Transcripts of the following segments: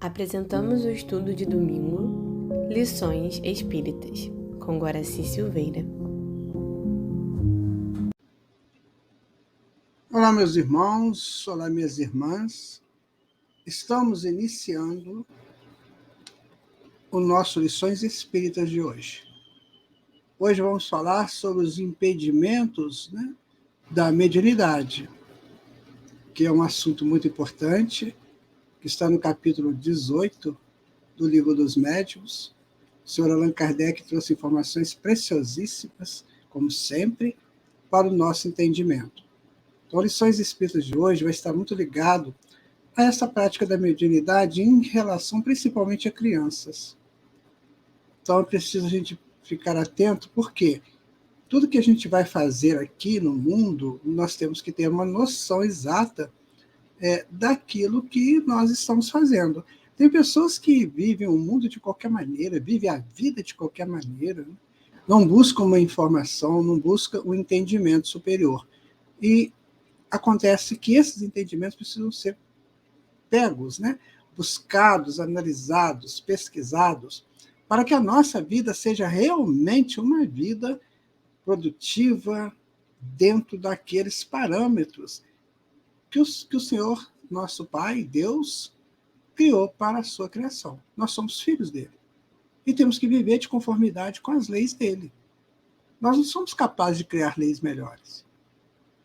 Apresentamos o estudo de domingo, Lições Espíritas, com Guaraci Silveira. Olá, meus irmãos, olá, minhas irmãs. Estamos iniciando o nosso Lições Espíritas de hoje. Hoje vamos falar sobre os impedimentos, da mediunidade, que é um assunto muito importante, que está no capítulo 18 do Livro dos Médiuns. O senhor Allan Kardec trouxe informações preciosíssimas, como sempre, para o nosso entendimento. Então, Lições Espíritas de hoje vai estar muito ligado a essa prática da mediunidade em relação principalmente a crianças. Então é preciso a gente ficar atento, porque tudo que a gente vai fazer aqui no mundo, nós temos que ter uma noção exata daquilo que nós estamos fazendo. Tem pessoas que vivem o mundo de qualquer maneira, vivem a vida de qualquer maneira, não buscam uma informação, não buscam um entendimento superior. E acontece que esses entendimentos precisam ser pegos, buscados, analisados, pesquisados, para que a nossa vida seja realmente uma vida produtiva dentro daqueles parâmetros que o Senhor, nosso Pai, Deus, criou para a sua criação. Nós somos filhos dele e temos que viver de conformidade com as leis dele. Nós não somos capazes de criar leis melhores.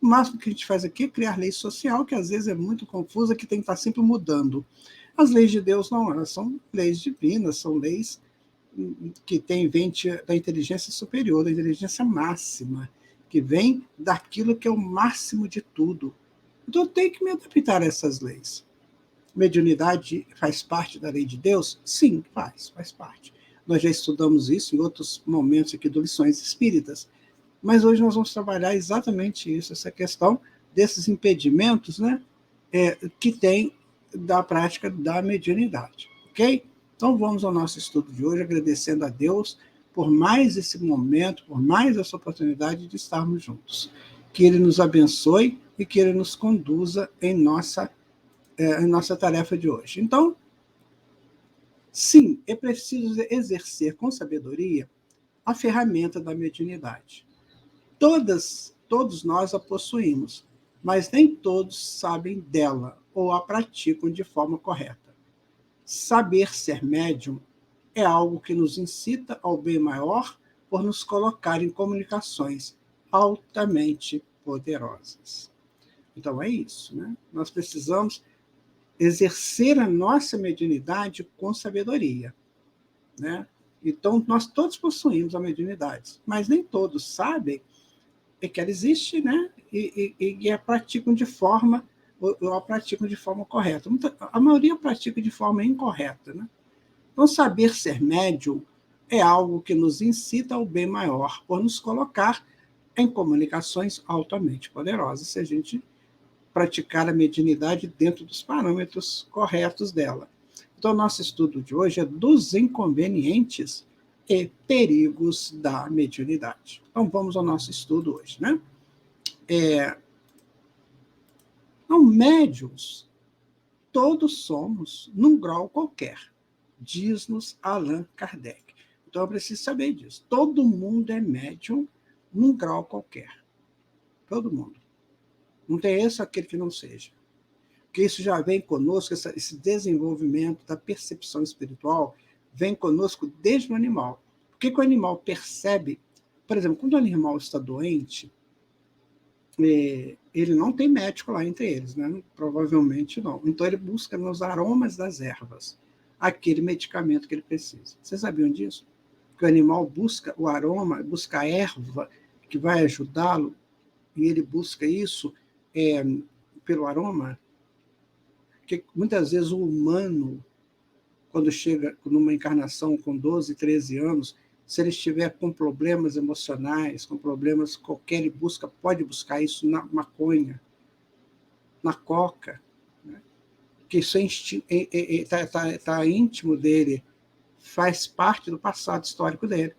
O máximo que a gente faz aqui é criar lei social, que às vezes é muito confusa, que tem que estar sempre mudando. As leis de Deus não, elas são leis divinas, são leis que vêm da inteligência superior, da inteligência máxima, que vem daquilo que é o máximo de tudo. Então eu tenho que me adaptar a essas leis. Mediunidade faz parte da lei de Deus? Sim, faz parte. Nós já estudamos isso em outros momentos aqui do Lições Espíritas, mas hoje nós vamos trabalhar exatamente isso, essa questão desses impedimentos, que tem da prática da mediunidade, ok? Então vamos ao nosso estudo de hoje, agradecendo a Deus por mais esse momento, por mais essa oportunidade de estarmos juntos. Que Ele nos abençoe e que Ele nos conduza em nossa tarefa de hoje. Então, sim, é preciso exercer com sabedoria a ferramenta da mediunidade. Todos nós a possuímos, mas nem todos sabem dela ou a praticam de forma correta. Saber ser médium é algo que nos incita ao bem maior por nos colocar em comunicações altamente poderosas. Então é isso, Nós precisamos exercer a nossa mediunidade com sabedoria, Então nós todos possuímos a mediunidade, mas nem todos sabem que ela existe, e a praticam de forma correta. A maioria pratica de forma incorreta, Então, saber ser médium é algo que nos incita ao bem maior, por nos colocar em comunicações altamente poderosas, se a gente praticar a mediunidade dentro dos parâmetros corretos dela. Então, nosso estudo de hoje é dos inconvenientes e perigos da mediunidade. Então, vamos ao nosso estudo hoje, Então, médiuns, todos somos num grau qualquer, diz-nos Allan Kardec. Então, eu preciso saber disso. Todo mundo é médium num grau qualquer. Todo mundo. Não tem esse ou aquele que não seja. Porque isso já vem conosco, esse desenvolvimento da percepção espiritual vem conosco desde o animal. Por que o animal percebe? Por exemplo, quando o animal está doente, ele não tem médico lá entre eles, Provavelmente não. Então ele busca nos aromas das ervas aquele medicamento que ele precisa. Vocês sabiam disso? Que o animal busca o aroma, busca a erva que vai ajudá-lo, e ele busca isso pelo aroma, que muitas vezes o humano, quando chega numa encarnação com 12, 13 anos, se ele estiver com problemas emocionais, com problemas qualquer, ele pode buscar isso na maconha, na coca, que isso está íntimo dele, faz parte do passado histórico dele.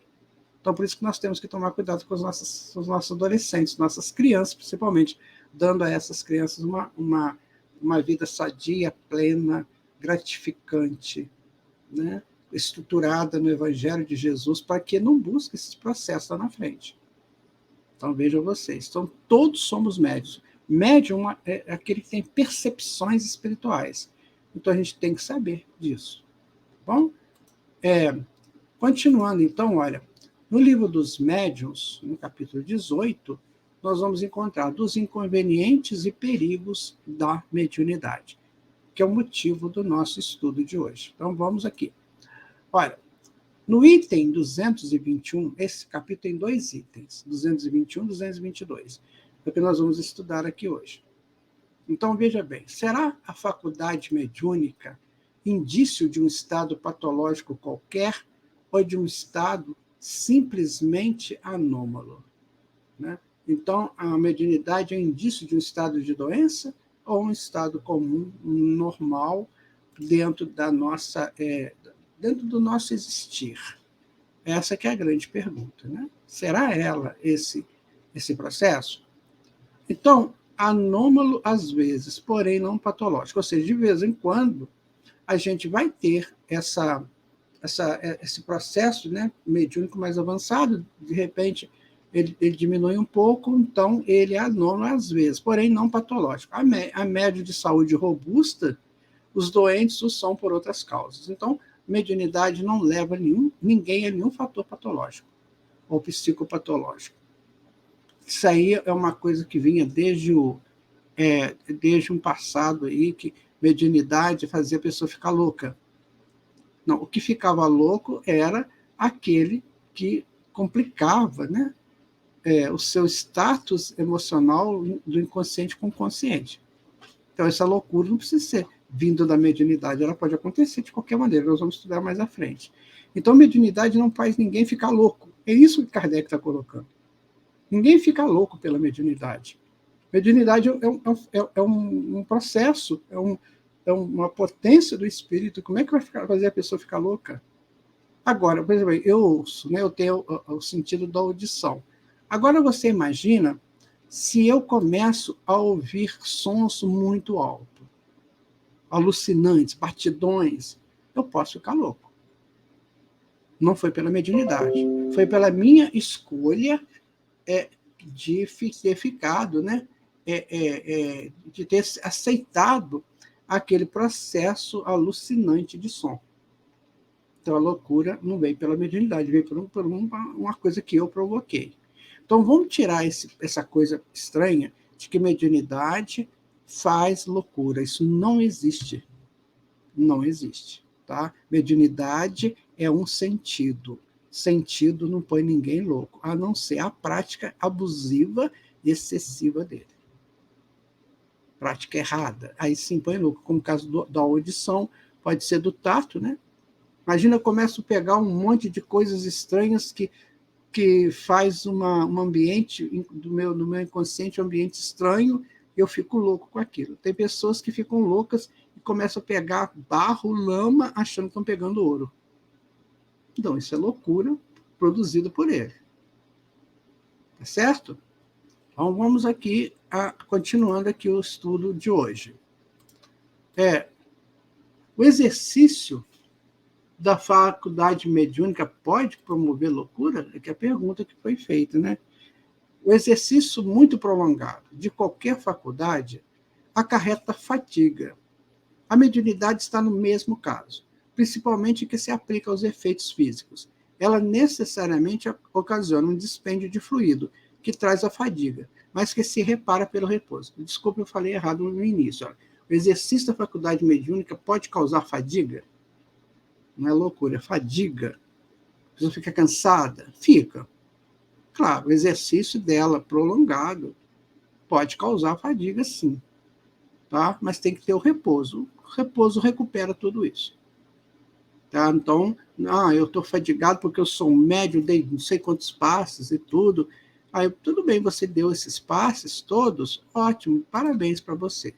Então, por isso que nós temos que tomar cuidado com os nossos adolescentes, nossas crianças, principalmente, dando a essas crianças uma vida sadia, plena, gratificante, né? Estruturada no Evangelho de Jesus, para que não busque esses processos lá na frente. Então, vejam vocês. Então, todos somos médiums. Médium é aquele que tem percepções espirituais. Então, a gente tem que saber disso. Bom, continuando, então, olha, no livro dos médiuns, no capítulo 18, nós vamos encontrar dos inconvenientes e perigos da mediunidade, que é o motivo do nosso estudo de hoje. Então, vamos aqui. Olha, no item 221, esse capítulo tem 2 itens, 221 e 222, é o que nós vamos estudar aqui hoje. Então, veja bem, será a faculdade mediúnica indício de um estado patológico qualquer ou de um estado simplesmente anômalo? Né? Então, a mediunidade é indício de um estado de doença ou um estado comum, normal, dentro do nosso existir? Essa que é a grande pergunta. Né? Será ela esse processo? Então, anômalo às vezes, porém não patológico. Ou seja, de vez em quando, a gente vai ter esse processo, né, mediúnico mais avançado, de repente ele diminui um pouco, então ele é anômalo às vezes, porém não patológico. A média de saúde robusta, os doentes o são por outras causas. Então, mediunidade não leva ninguém a nenhum fator patológico ou psicopatológico. Isso aí é uma coisa que vinha desde um passado aí, que mediunidade fazia a pessoa ficar louca. Não, o que ficava louco era aquele que complicava, né, o seu status emocional do inconsciente com o consciente. Então, essa loucura não precisa ser vindo da mediunidade, ela pode acontecer de qualquer maneira, nós vamos estudar mais à frente. Então, mediunidade não faz ninguém ficar louco. É isso que Kardec está colocando. Ninguém fica louco pela mediunidade. Mediunidade é um processo, é uma potência do espírito. Como é que vai fazer a pessoa ficar louca? Agora, por exemplo, eu ouço, né, eu tenho o sentido da audição. Agora você imagina se eu começo a ouvir sons muito altos, alucinantes, batidões, eu posso ficar louco. Não foi pela mediunidade, foi pela minha escolha de ter ficado, né, de ter aceitado aquele processo alucinante de som. Então, a loucura não veio pela mediunidade, veio por uma coisa que eu provoquei. Então, vamos tirar essa coisa estranha de que mediunidade faz loucura. Isso não existe. Não existe. Tá? Mediunidade é um sentido. Sentido não põe ninguém louco, a não ser a prática abusiva e excessiva dele. Prática errada. Aí sim põe louco, como o caso da audição, pode ser do tato, né? Imagina, eu começo a pegar um monte de coisas estranhas que faz um ambiente do meu inconsciente, um ambiente estranho, e eu fico louco com aquilo. Tem pessoas que ficam loucas e começam a pegar barro, lama, achando que estão pegando ouro. Então, isso é loucura produzida por ele. Tá certo? Então, vamos aqui, continuando aqui o estudo de hoje. O exercício da faculdade mediúnica pode promover loucura? É que é a pergunta que foi feita, né? O exercício muito prolongado de qualquer faculdade acarreta fadiga. A mediunidade está no mesmo caso, principalmente que se aplica aos efeitos físicos. Ela necessariamente ocasiona um dispêndio de fluido, que traz a fadiga, mas que se repara pelo repouso. Desculpa, eu falei errado no início. Olha. O exercício da faculdade mediúnica pode causar fadiga? Não é loucura, é fadiga. A pessoa fica cansada? Fica. Claro, o exercício dela prolongado pode causar fadiga, sim. Tá? Mas tem que ter o repouso. O repouso recupera tudo isso. Tá? Então, eu estou fadigado porque eu sou um médium, dei não sei quantos passes e tudo. Aí, tudo bem, você deu esses passes todos, ótimo, parabéns para você.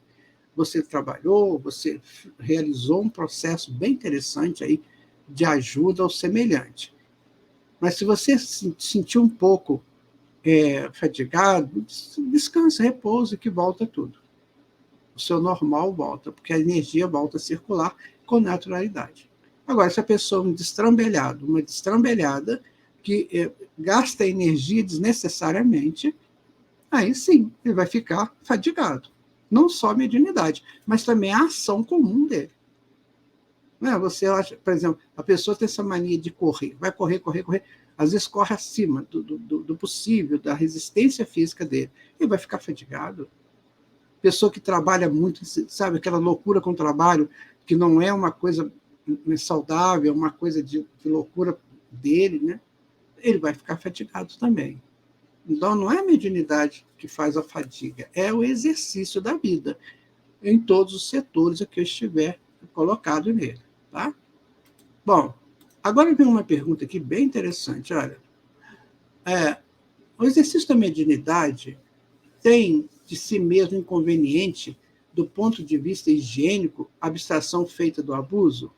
Você trabalhou, você realizou um processo bem interessante aí de ajuda ao semelhante. Mas se você se sentir um pouco fadigado, descansa, repousa, que volta tudo. o seu normal volta, porque a energia volta a circular com naturalidade. Agora, se a pessoa é um destrambelhado, uma destrambelhada, que gasta energia desnecessariamente, aí sim, ele vai ficar fadigado. Não só a mediunidade, mas também a ação comum dele. Não é? Você acha, por exemplo, a pessoa tem essa mania de correr, vai correr, correr, correr, às vezes corre acima do possível, da resistência física dele. Ele vai ficar fadigado. Pessoa que trabalha muito, sabe, aquela loucura com o trabalho, que não é uma coisa saudável, uma coisa de loucura dele, né? Ele vai ficar fatigado também. Então, não é a mediunidade que faz a fadiga, é o exercício da vida, em todos os setores que eu estiver colocado nele. Tá? Bom, agora vem uma pergunta aqui bem interessante. Olha, o exercício da mediunidade tem de si mesmo inconveniente do ponto de vista higiênico a abstração feita do abuso?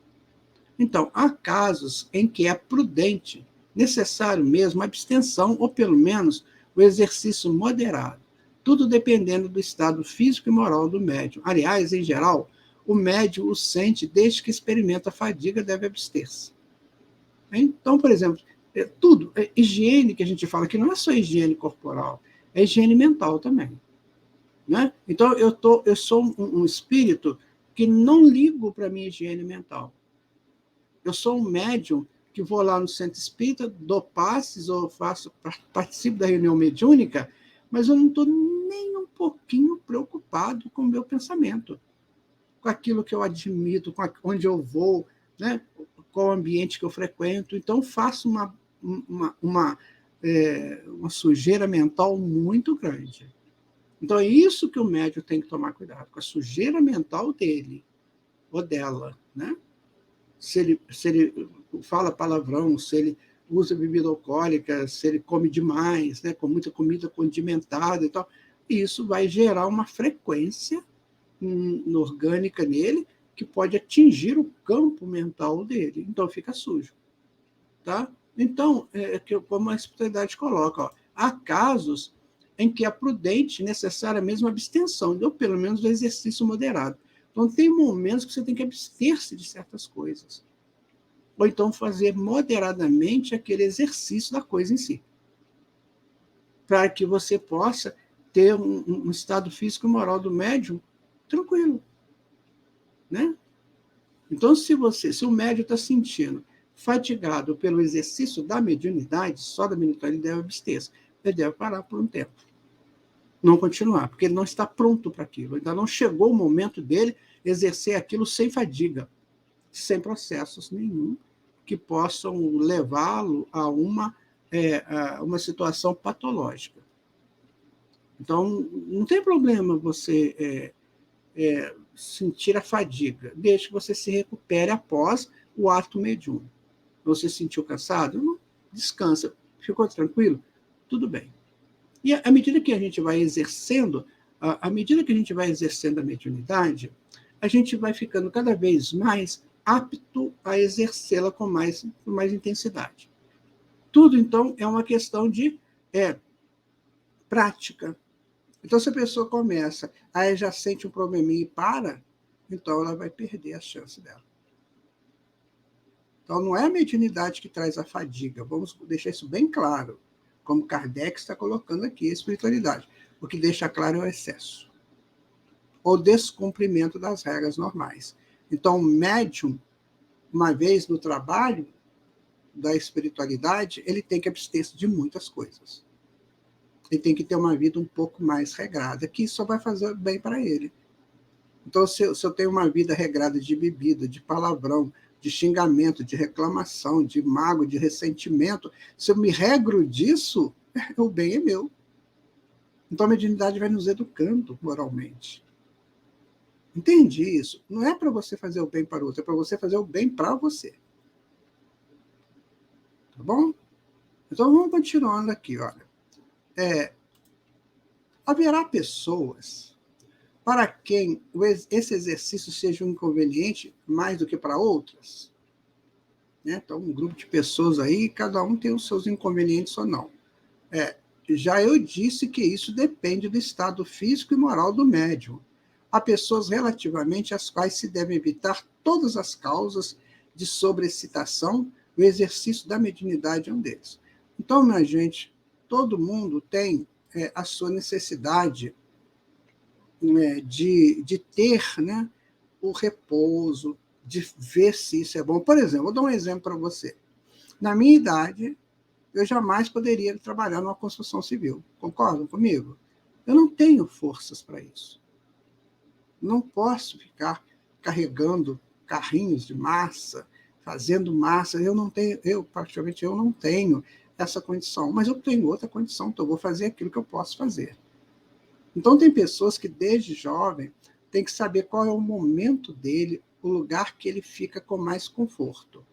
Então, há casos em que é prudente, necessário mesmo a abstenção, ou pelo menos o exercício moderado, tudo dependendo do estado físico e moral do médium. Aliás, em geral, o médium o sente desde que experimenta a fadiga, deve abster-se. Então, por exemplo, tudo, higiene que a gente fala aqui não é só higiene corporal, é higiene mental também. Né? Então, eu sou um espírito que não ligo para a minha higiene mental. Eu sou um médium que vou lá no centro espírita, dou passes ou participo da reunião mediúnica, mas eu não estou nem um pouquinho preocupado com o meu pensamento, com aquilo que eu admito, onde eu vou, né? Qual o ambiente que eu frequento. Então, faço uma sujeira mental muito grande. Então, é isso que o médium tem que tomar cuidado, com a sujeira mental dele ou dela, né? Se ele fala palavrão, se ele usa bebida alcoólica, se ele come demais, né, com muita comida condimentada e tal, isso vai gerar uma frequência orgânica nele que pode atingir o campo mental dele. Então, fica sujo. Tá? Então, como a espiritualidade coloca, ó, há casos em que é prudente, necessária mesmo a abstenção, ou pelo menos o exercício moderado. Então, tem momentos que você tem que abster-se de certas coisas. Ou então fazer moderadamente aquele exercício da coisa em si. Para que você possa ter um estado físico e moral do médium tranquilo. Né? Então, se o médium está sentindo fatigado pelo exercício da mediunidade, só da mediunidade, ele deve abster-se. Ele deve parar por um tempo. Não continuar, porque ele não está pronto para aquilo. Ainda não chegou o momento dele exercer aquilo sem fadiga, sem processos nenhum que possam levá-lo a uma situação patológica. Então, não tem problema você sentir a fadiga, desde que você se recupere após o ato mediúnico. Você se sentiu cansado? Não, descansa. Ficou tranquilo? Tudo bem. E à medida que a gente vai exercendo, à medida que a gente vai exercendo a mediunidade, a gente vai ficando cada vez mais apto a exercê-la com mais intensidade. Tudo, então, é uma questão de prática. Então, se a pessoa começa, aí já sente um probleminha e para, então ela vai perder a chance dela. Então, não é a mediunidade que traz a fadiga, vamos deixar isso bem claro, como Kardec está colocando aqui, a espiritualidade. O que deixa claro é o excesso, ou descumprimento das regras normais. Então, o médium, uma vez no trabalho da espiritualidade, ele tem que abster-se de muitas coisas. Ele tem que ter uma vida um pouco mais regrada, que só vai fazer bem para ele. Então, se eu tenho uma vida regrada de bebida, de palavrão, de xingamento, de reclamação, de mágoa, de ressentimento, se eu me regro disso, o bem é meu. Então, a mediunidade vai nos educando moralmente. Entende isso? Não é para você fazer o bem para o outro, é para você fazer o bem para você. Tá bom? Então, vamos continuando aqui, olha. Haverá pessoas para quem esse exercício seja um inconveniente mais do que para outras? Né? Então, um grupo de pessoas aí, cada um tem os seus inconvenientes ou não. Já eu disse que isso depende do estado físico e moral do médium. há pessoas relativamente às quais se deve evitar todas as causas de sobreexcitação. O exercício da mediunidade é um deles. Então, minha gente, todo mundo tem a sua necessidade de ter, né, o repouso, de ver se isso é bom. Por exemplo, vou dar um exemplo para você. Na minha idade, eu jamais poderia trabalhar numa construção civil. Concordam comigo? Eu não tenho forças para isso. Não posso ficar carregando carrinhos de massa, fazendo massa. Eu não tenho, praticamente eu não tenho essa condição, mas eu tenho outra condição, então eu vou fazer aquilo que eu posso fazer. Então tem pessoas que desde jovem têm que saber qual é o momento dele, o lugar que ele fica com mais conforto.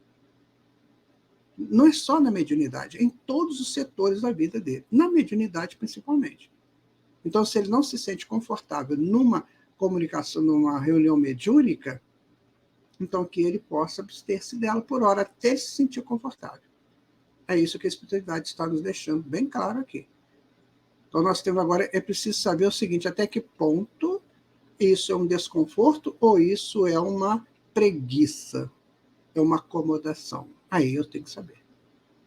Não é só na mediunidade, é em todos os setores da vida dele, na mediunidade principalmente. Então, se ele não se sente confortável numa comunicação, numa reunião mediúnica, então que ele possa abster-se dela por hora, até se sentir confortável. É isso que a espiritualidade está nos deixando bem claro aqui. Então, nós temos agora, é preciso saber o seguinte, até que ponto isso é um desconforto ou isso é uma preguiça, é uma acomodação. Aí eu tenho que saber.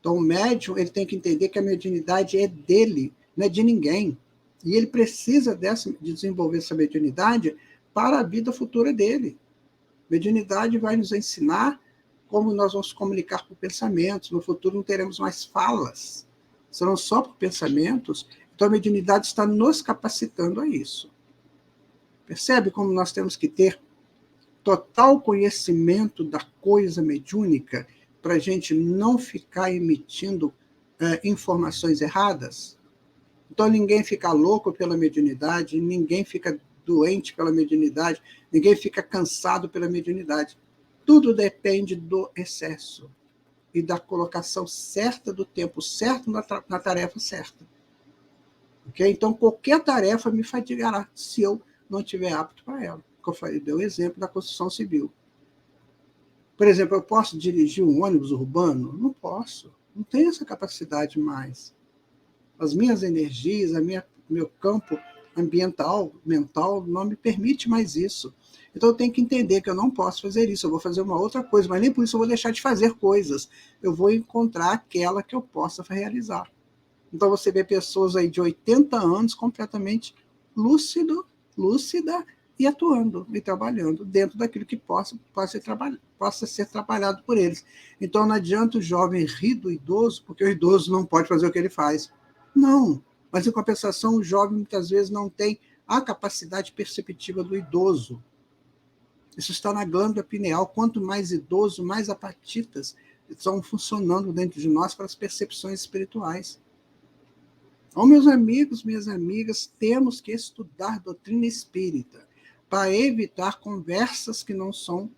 Então, o médium ele tem que entender que a mediunidade é dele, não é de ninguém. E ele precisa de desenvolver essa mediunidade para a vida futura dele. Mediunidade vai nos ensinar como nós vamos comunicar por pensamentos. No futuro não teremos mais falas, serão só por pensamentos. Então, a mediunidade está nos capacitando a isso. Percebe como nós temos que ter total conhecimento da coisa mediúnica para a gente não ficar emitindo informações erradas? Então, ninguém fica louco pela mediunidade, ninguém fica doente pela mediunidade, ninguém fica cansado pela mediunidade. Tudo depende do excesso e da colocação certa do tempo certo na tarefa certa. Okay? Então, qualquer tarefa me fadigará se eu não estiver apto para ela. Como eu falei, dei o exemplo da construção civil. Por exemplo, eu posso dirigir um ônibus urbano? Não posso. Não tenho essa capacidade mais. As minhas energias, meu campo ambiental, mental, não me permite mais isso. Então eu tenho que entender que eu não posso fazer isso, eu vou fazer uma outra coisa, mas nem por isso eu vou deixar de fazer coisas. Eu vou encontrar aquela que eu possa realizar. Então você vê pessoas aí de 80 anos completamente lúcida e atuando e trabalhando dentro daquilo que possa ser trabalhado por eles. Então não adianta o jovem rir do idoso, porque o idoso não pode fazer o que ele faz. Não, mas em compensação o jovem muitas vezes não tem a capacidade perceptiva do idoso. Isso está na glândula pineal. Quanto mais idoso, mais apatitas estão funcionando dentro de nós para as percepções espirituais. Então, meus amigos, minhas amigas, temos que estudar doutrina espírita para evitar conversas que não são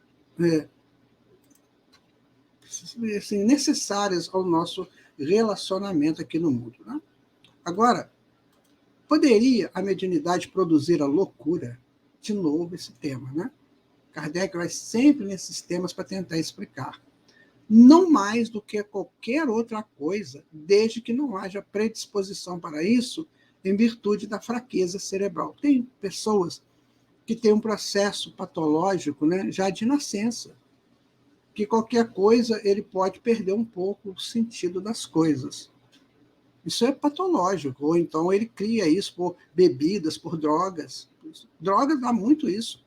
assim, necessárias ao nosso relacionamento aqui no mundo. Né? Agora, poderia a mediunidade produzir a loucura? De novo esse tema, né? Kardec vai sempre nesses temas para tentar explicar. Não mais do que qualquer outra coisa, desde que não haja predisposição para isso, em virtude da fraqueza cerebral. Tem pessoas que têm um processo patológico, né, já de nascença, que qualquer coisa ele pode perder um pouco o sentido das coisas. Isso é patológico, ou então ele cria isso por bebidas, por drogas. Drogas dá muito isso.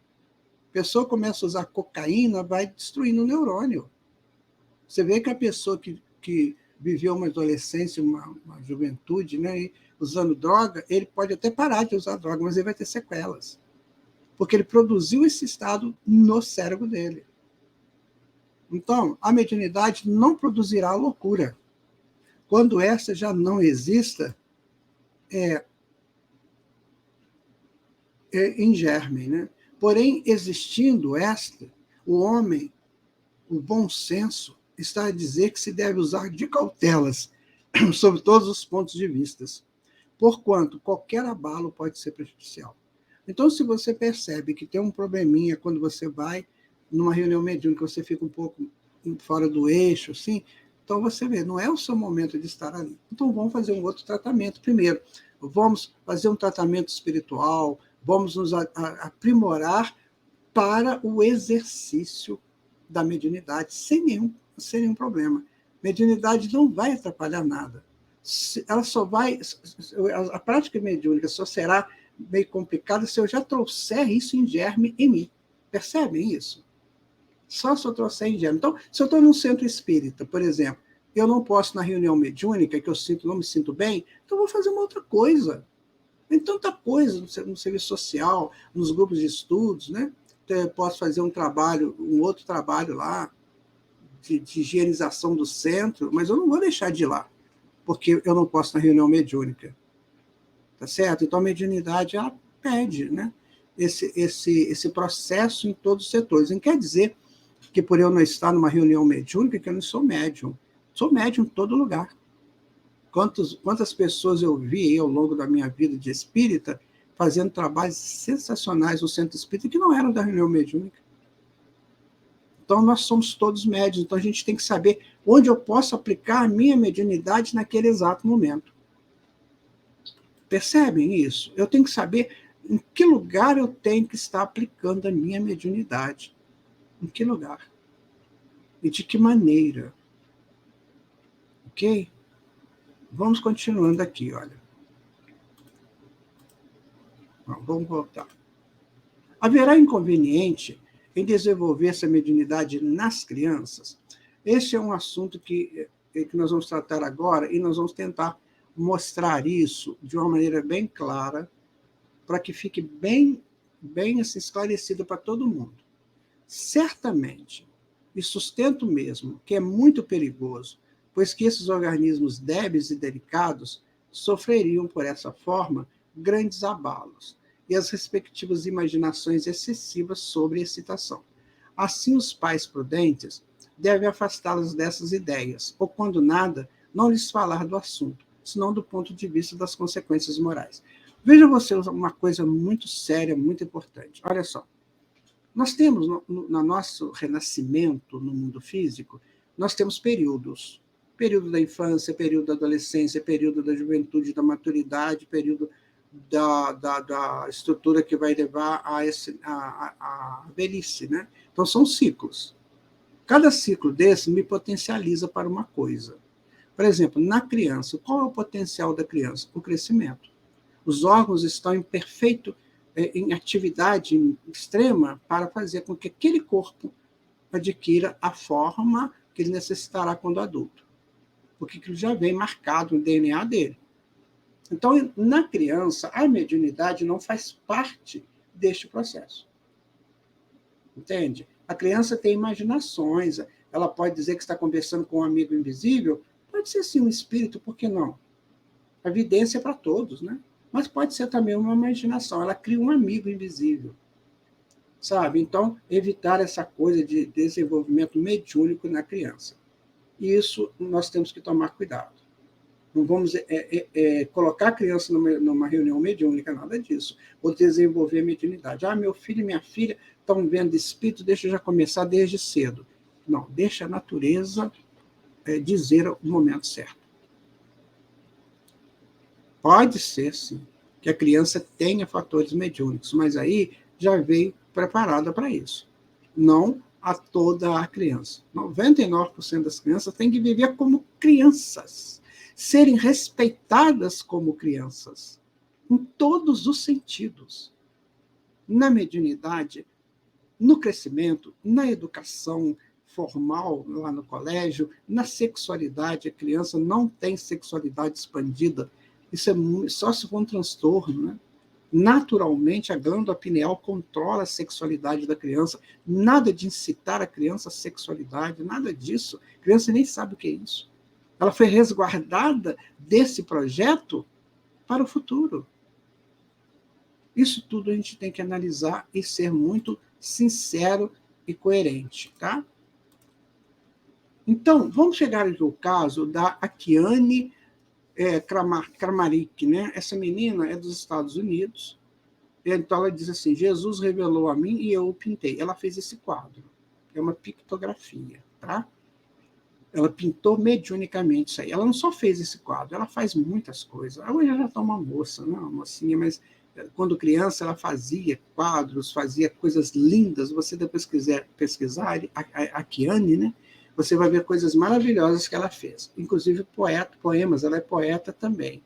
A pessoa começa a usar cocaína, vai destruindo o neurônio. Você vê que a pessoa que viveu uma adolescência, uma juventude, né, usando droga, ele pode até parar de usar droga, mas ele vai ter sequelas. Porque ele produziu esse estado no cérebro dele. Então, a mediunidade não produzirá loucura. Quando essa já não exista, em germe, né? Porém, existindo esta, o homem, o bom senso, está a dizer que se deve usar de cautelas sob todos os pontos de vista, porquanto qualquer abalo pode ser prejudicial. Então, se você percebe que tem um probleminha quando você vai numa reunião mediúnica, você fica um pouco fora do eixo, assim, então você vê, não é o seu momento de estar ali. Então, vamos fazer um outro tratamento. Primeiro, vamos fazer um tratamento espiritual, Vamos nos aprimorar para o exercício da mediunidade, sem nenhum problema. Mediunidade não vai atrapalhar nada. Ela só vai. A prática mediúnica só será meio complicada se eu já trouxer isso em germe em mim. Percebem isso? Só se eu trouxer em germe. Então, se eu estou num centro espírita, por exemplo, eu não posso na reunião mediúnica, que eu não me sinto bem, então eu vou fazer uma outra coisa. Tem tanta coisa no serviço social, nos grupos de estudos, né? Então, eu posso fazer um outro trabalho lá, de higienização do centro, mas eu não vou deixar de ir lá, porque eu não posso na reunião mediúnica. Tá certo? Então, a mediunidade, ela pede, né? Esse processo em todos os setores. Não quer dizer que por eu não estar numa reunião mediúnica, que eu não sou médium. Sou médium em todo lugar. Quantas pessoas eu vi ao longo da minha vida de espírita fazendo trabalhos sensacionais no centro espírita que não eram da reunião mediúnica. Então, nós somos todos médiuns. Então, a gente tem que saber onde eu posso aplicar a minha mediunidade naquele exato momento. Percebem isso? Eu tenho que saber em que lugar eu tenho que estar aplicando a minha mediunidade. Em que lugar? E de que maneira? Ok? Vamos continuando aqui, olha. Vamos voltar. Haverá inconveniente em desenvolver essa mediunidade nas crianças? Esse é um assunto que nós vamos tratar agora e nós vamos tentar mostrar isso de uma maneira bem clara para que fique bem assim, esclarecido para todo mundo. Certamente, e sustento mesmo, que é muito perigoso, pois que esses organismos débeis e delicados sofreriam, por essa forma, grandes abalos e as respectivas imaginações excessivas sobre excitação. Assim, os pais prudentes devem afastá-los dessas ideias, ou, quando nada, não lhes falar do assunto, senão do ponto de vista das consequências morais. Veja vocês uma coisa muito séria, muito importante. Olha só. Nós temos, no nosso renascimento no mundo físico, nós temos períodos. Período da infância, período da adolescência, período da juventude, da maturidade, período da estrutura que vai levar à velhice. Né? Então, são ciclos. Cada ciclo desse me potencializa para uma coisa. Por exemplo, na criança, qual é o potencial da criança? O crescimento. Os órgãos estão em atividade extrema para fazer com que aquele corpo adquira a forma que ele necessitará quando adulto, porque aquilo já vem marcado no DNA dele. Então, na criança, a mediunidade não faz parte deste processo. Entende? A criança tem imaginações, ela pode dizer que está conversando com um amigo invisível, pode ser sim um espírito, por que não? A evidência é para todos, né? Mas pode ser também uma imaginação, ela cria um amigo invisível, sabe? Então, evitar essa coisa de desenvolvimento mediúnico na criança. E isso nós temos que tomar cuidado. Não vamos colocar a criança numa reunião mediúnica, nada disso. Ou desenvolver a mediunidade. Meu filho e minha filha estão vendo espírito, deixa eu já começar desde cedo. Não, deixa a natureza dizer o momento certo. Pode ser, sim, que a criança tenha fatores mediúnicos, mas aí já veio preparada para isso. Não a toda a criança. 99% das crianças têm que viver como crianças, serem respeitadas como crianças, em todos os sentidos. Na mediunidade, no crescimento, na educação formal, lá no colégio, na sexualidade, a criança não tem sexualidade expandida. Isso é só se for um transtorno, né? Naturalmente, a glândula pineal controla a sexualidade da criança. Nada de incitar a criança à sexualidade, nada disso. A criança nem sabe o que é isso. Ela foi resguardada desse projeto para o futuro. Isso tudo a gente tem que analisar e ser muito sincero e coerente, tá? Então, vamos chegar aqui ao caso da Akiane Kramaric, né? Essa menina é dos Estados Unidos. Então ela diz assim: Jesus revelou a mim e eu o pintei. Ela fez esse quadro. É uma pictografia, tá? Ela pintou mediunicamente isso aí. Ela não só fez esse quadro, ela faz muitas coisas. Hoje ela já está uma moça, não uma mocinha, mas Quando criança, ela fazia quadros, fazia coisas lindas. Você depois quiser pesquisar a Kiane, né? Você vai ver coisas maravilhosas que ela fez. Inclusive poemas, ela é poeta também.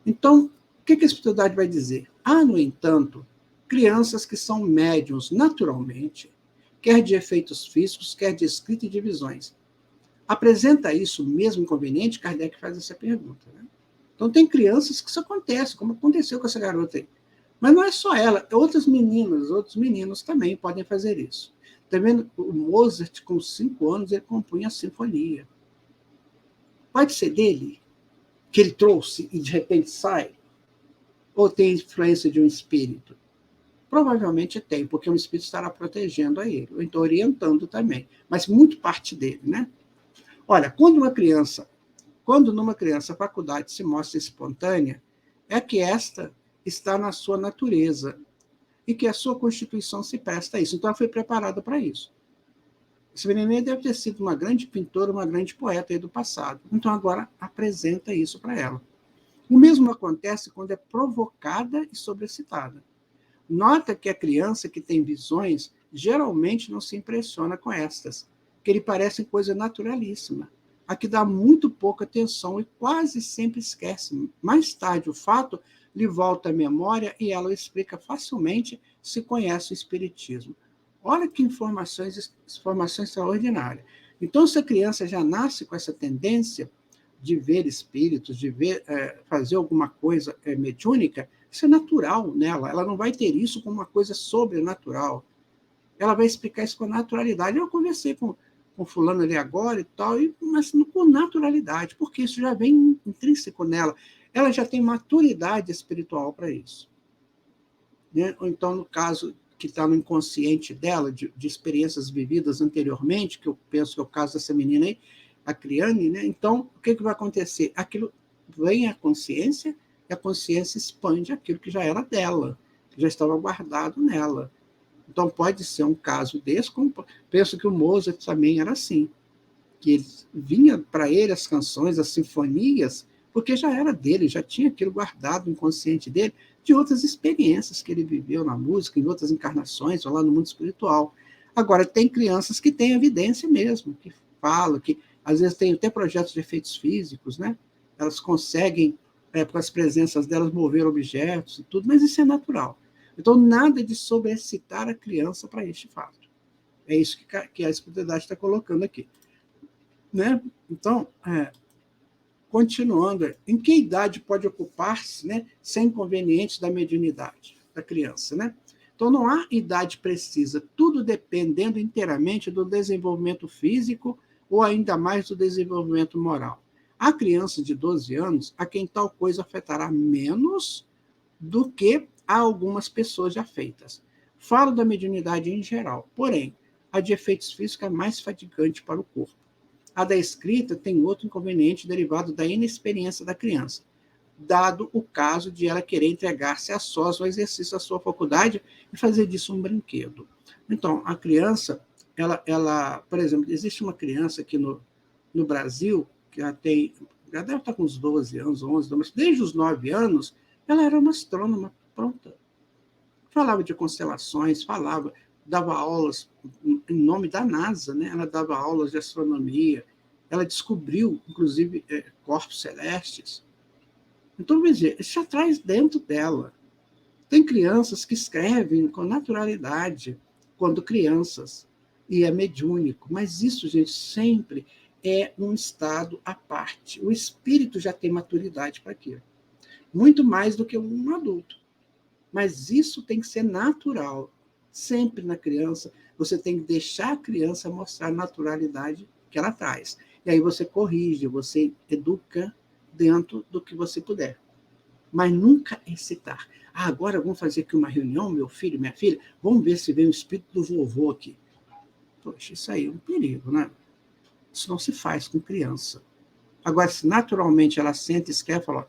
Então, o que a espiritualidade vai dizer? Há, no entanto, crianças que são médiums naturalmente, quer de efeitos físicos, quer de escrita e de visões. Apresenta isso mesmo inconveniente? Kardec faz essa pergunta. Né? Então, tem crianças que isso acontece, como aconteceu com essa garota aí. Mas não é só ela, outras meninas, outros meninos também podem fazer isso. Está vendo? O Mozart, com 5 anos, ele compunha a sinfonia. Pode ser dele, que ele trouxe e de repente sai? Ou tem influência de um espírito? Provavelmente tem, porque um espírito estará protegendo a ele, ou então orientando também, mas muito parte dele, né? Olha, quando numa criança a faculdade se mostra espontânea, é que esta está na sua natureza e que a sua constituição se presta a isso. Então, ela foi preparada para isso. Essa menininha deve ter sido uma grande pintora, uma grande poeta aí do passado. Então, agora apresenta isso para ela. O mesmo acontece quando é provocada e sobrecitada. Nota que a criança que tem visões geralmente não se impressiona com estas, que lhe parecem coisa naturalíssima, a que dá muito pouca atenção e quase sempre esquece. Mais tarde, o fato lhe volta à memória e ela o explica facilmente se conhece o espiritismo. Olha que informação extraordinária. Então, se a criança já nasce com essa tendência de ver espíritos, de ver, fazer alguma coisa mediúnica, isso é natural nela. Ela não vai ter isso como uma coisa sobrenatural. Ela vai explicar isso com naturalidade. Eu conversei com fulano ali agora e tal, mas com naturalidade, porque isso já vem intrínseco nela. Ela já tem maturidade espiritual para isso. Né? Ou então, no caso que está no inconsciente dela, de experiências vividas anteriormente, que eu penso que é o caso dessa menina aí, a Criane, né? Então, o que vai acontecer? Aquilo vem à consciência e a consciência expande aquilo que já era dela, que já estava guardado nela. Então, pode ser um caso desse, como penso que o Mozart também era assim, que ele, vinha para ele as canções, as sinfonias, porque já era dele, já tinha aquilo guardado no inconsciente dele, de outras experiências que ele viveu na música, em outras encarnações, ou lá no mundo espiritual. Agora, tem crianças que têm evidência mesmo, que falam, que às vezes tem até projetos de efeitos físicos, né? Elas conseguem, com as presenças delas, mover objetos e tudo, mas isso é natural. Então, nada de sobrecitar a criança para este fato. É isso que a espiritualidade está colocando aqui. Né? Então, continuando, em que idade pode ocupar-se, né, sem inconvenientes da mediunidade da criança? Né? Então, não há idade precisa, tudo dependendo inteiramente do desenvolvimento físico ou ainda mais do desenvolvimento moral. A criança de 12 anos, a quem tal coisa afetará menos do que a algumas pessoas já feitas. Falo da mediunidade em geral, porém, a de efeitos físicos é mais fatigante para o corpo. A da escrita tem outro inconveniente derivado da inexperiência da criança, dado o caso de ela querer entregar-se a sós ao exercício da sua faculdade e fazer disso um brinquedo. Então, a criança, ela por exemplo, existe uma criança aqui no Brasil, que já deve estar com uns 12 anos, 11, mas desde os 9 anos, ela era uma astrônoma pronta. Falava de constelações, dava aulas em nome da NASA, né? Ela dava aulas de astronomia, ela descobriu, inclusive, corpos celestes. Então, veja, isso já traz dentro dela. Tem crianças que escrevem com naturalidade quando crianças, e é mediúnico, mas isso, gente, sempre é um estado à parte. O espírito já tem maturidade para aquilo, muito mais do que um adulto. Mas isso tem que ser natural. Sempre na criança, você tem que deixar a criança mostrar a naturalidade que ela traz. E aí você corrige, você educa dentro do que você puder. Mas nunca excitar. Agora vamos fazer aqui uma reunião, meu filho, minha filha, vamos ver se vem o espírito do vovô aqui. Poxa, isso aí é um perigo, né? Isso não se faz com criança. Agora, se naturalmente ela sente e escreve, fala,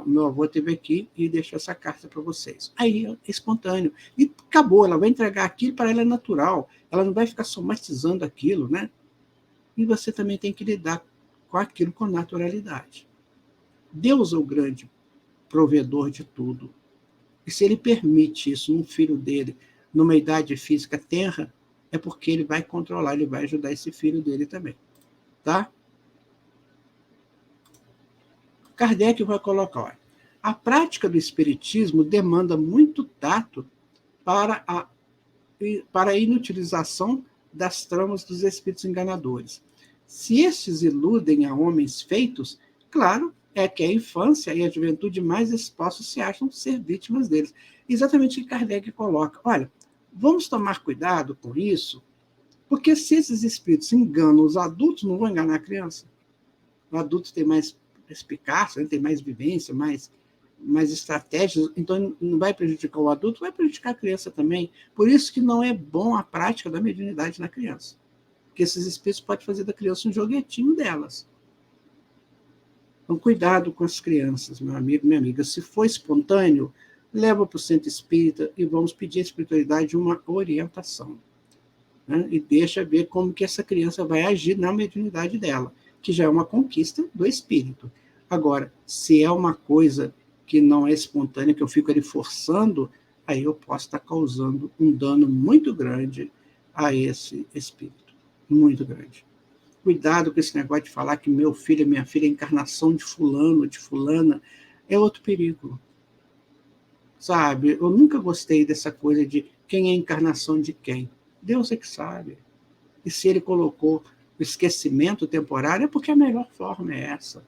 meu avô esteve aqui e deixou essa carta para vocês. Aí é espontâneo. E acabou, ela vai entregar aquilo, para ela é natural. Ela não vai ficar somatizando aquilo, né? E você também tem que lidar com aquilo com naturalidade. Deus é o grande provedor de tudo. E se ele permite isso num filho dele, numa idade física tenra, é porque ele vai controlar, ele vai ajudar esse filho dele também. Tá? Kardec vai colocar, olha, a prática do espiritismo demanda muito tato para a inutilização das tramas dos espíritos enganadores. Se estes iludem a homens feitos, claro, é que a infância e a juventude mais expostos se acham ser vítimas deles. Exatamente o que Kardec coloca. Olha, vamos tomar cuidado com isso, porque se esses espíritos enganam os adultos, não vão enganar a criança. O adulto tem mais perspicácia, tem mais vivência, mais estratégias, então não vai prejudicar o adulto, vai prejudicar a criança também. Por isso que não é bom a prática da mediunidade na criança. Porque esses espíritos podem fazer da criança um joguetinho delas. Então, cuidado com as crianças, meu amigo, minha amiga. Se for espontâneo, leva para o centro espírita e vamos pedir à espiritualidade uma orientação. Né? E deixa ver como que essa criança vai agir na mediunidade dela, que já é uma conquista do espírito. Agora, se é uma coisa que não é espontânea, que eu fico ali forçando, aí eu posso estar causando um dano muito grande a esse espírito. Muito grande. Cuidado com esse negócio de falar que meu filho, minha filha é encarnação de fulano, de fulana, é outro perigo. Sabe? Eu nunca gostei dessa coisa de quem é encarnação de quem. Deus é que sabe. E se ele colocou o esquecimento temporário, é porque a melhor forma é essa.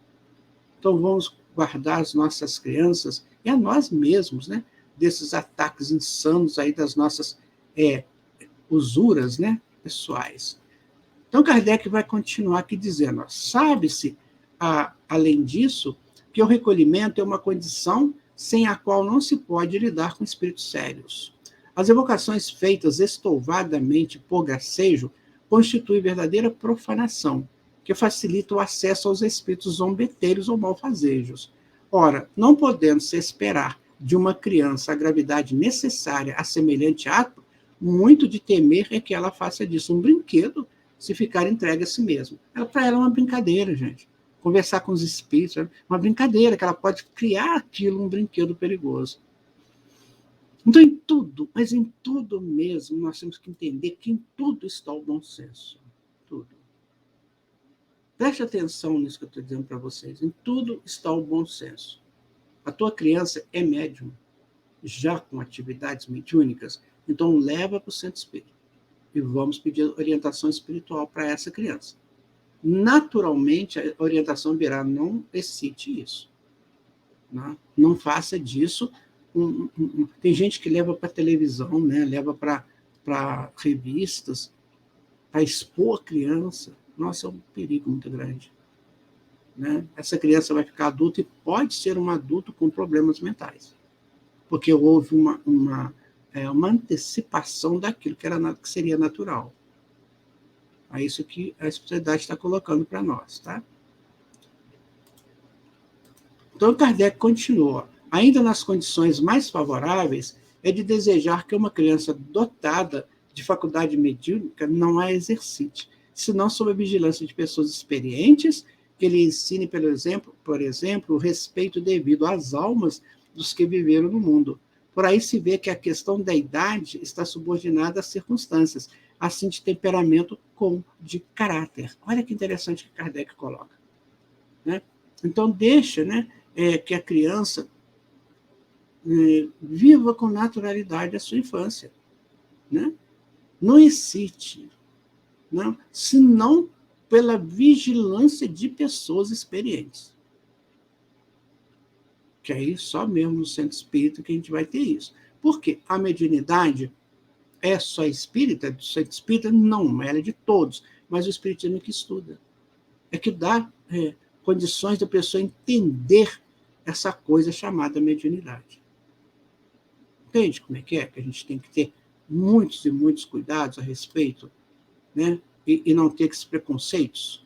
Então vamos guardar as nossas crianças e a nós mesmos, né, desses ataques insanos aí das nossas usuras, né, pessoais. Então Kardec vai continuar aqui dizendo, sabe-se, além disso, que o recolhimento é uma condição sem a qual não se pode lidar com espíritos sérios. As evocações feitas estouvadamente por gracejo constituem verdadeira profanação, que facilita o acesso aos espíritos zombeteiros ou malfazejos. Ora, não podendo se esperar de uma criança a gravidade necessária a semelhante ato, muito de temer é que ela faça disso um brinquedo, se ficar entregue a si mesma. Para ela é uma brincadeira, gente. Conversar com os espíritos é uma brincadeira, que ela pode criar aquilo um brinquedo perigoso. Então, em tudo, mas em tudo mesmo, nós temos que entender que em tudo está o bom senso. Tudo. Preste atenção nisso que eu estou dizendo para vocês. Em tudo está o bom senso. A tua criança é médium, já com atividades mediúnicas, então leva para o centro espírita. E vamos pedir orientação espiritual para essa criança. Naturalmente, a orientação virá, não excite isso. Não faça disso. Tem gente que leva para televisão, né? Leva para revistas, para expor a criança. Nossa, é um perigo muito grande. Né? Essa criança vai ficar adulta e pode ser um adulto com problemas mentais. Porque houve uma antecipação daquilo que seria natural. É isso que a espiritualidade está colocando para nós. Tá? Então, Kardec continua. Ainda nas condições mais favoráveis, é de desejar que uma criança dotada de faculdade mediúnica não a exercite, senão sob a vigilância de pessoas experientes, que lhe ensine, por exemplo, o respeito devido às almas dos que viveram no mundo. Por aí se vê que a questão da idade está subordinada às circunstâncias, assim de temperamento como de caráter. Olha que interessante que Kardec coloca. Né? Então, deixa, né, que a criança viva com naturalidade a sua infância. Né? Não excite, não, senão pela vigilância de pessoas experientes. Que aí só mesmo no centro espírita que a gente vai ter isso. Por quê? A mediunidade é só espírita, do centro espírita? Não, ela é de todos, mas o espiritismo é que estuda. É que dá condições da pessoa entender essa coisa chamada mediunidade. Entende como é? Que a gente tem que ter muitos e muitos cuidados a respeito, né? E não ter esses preconceitos.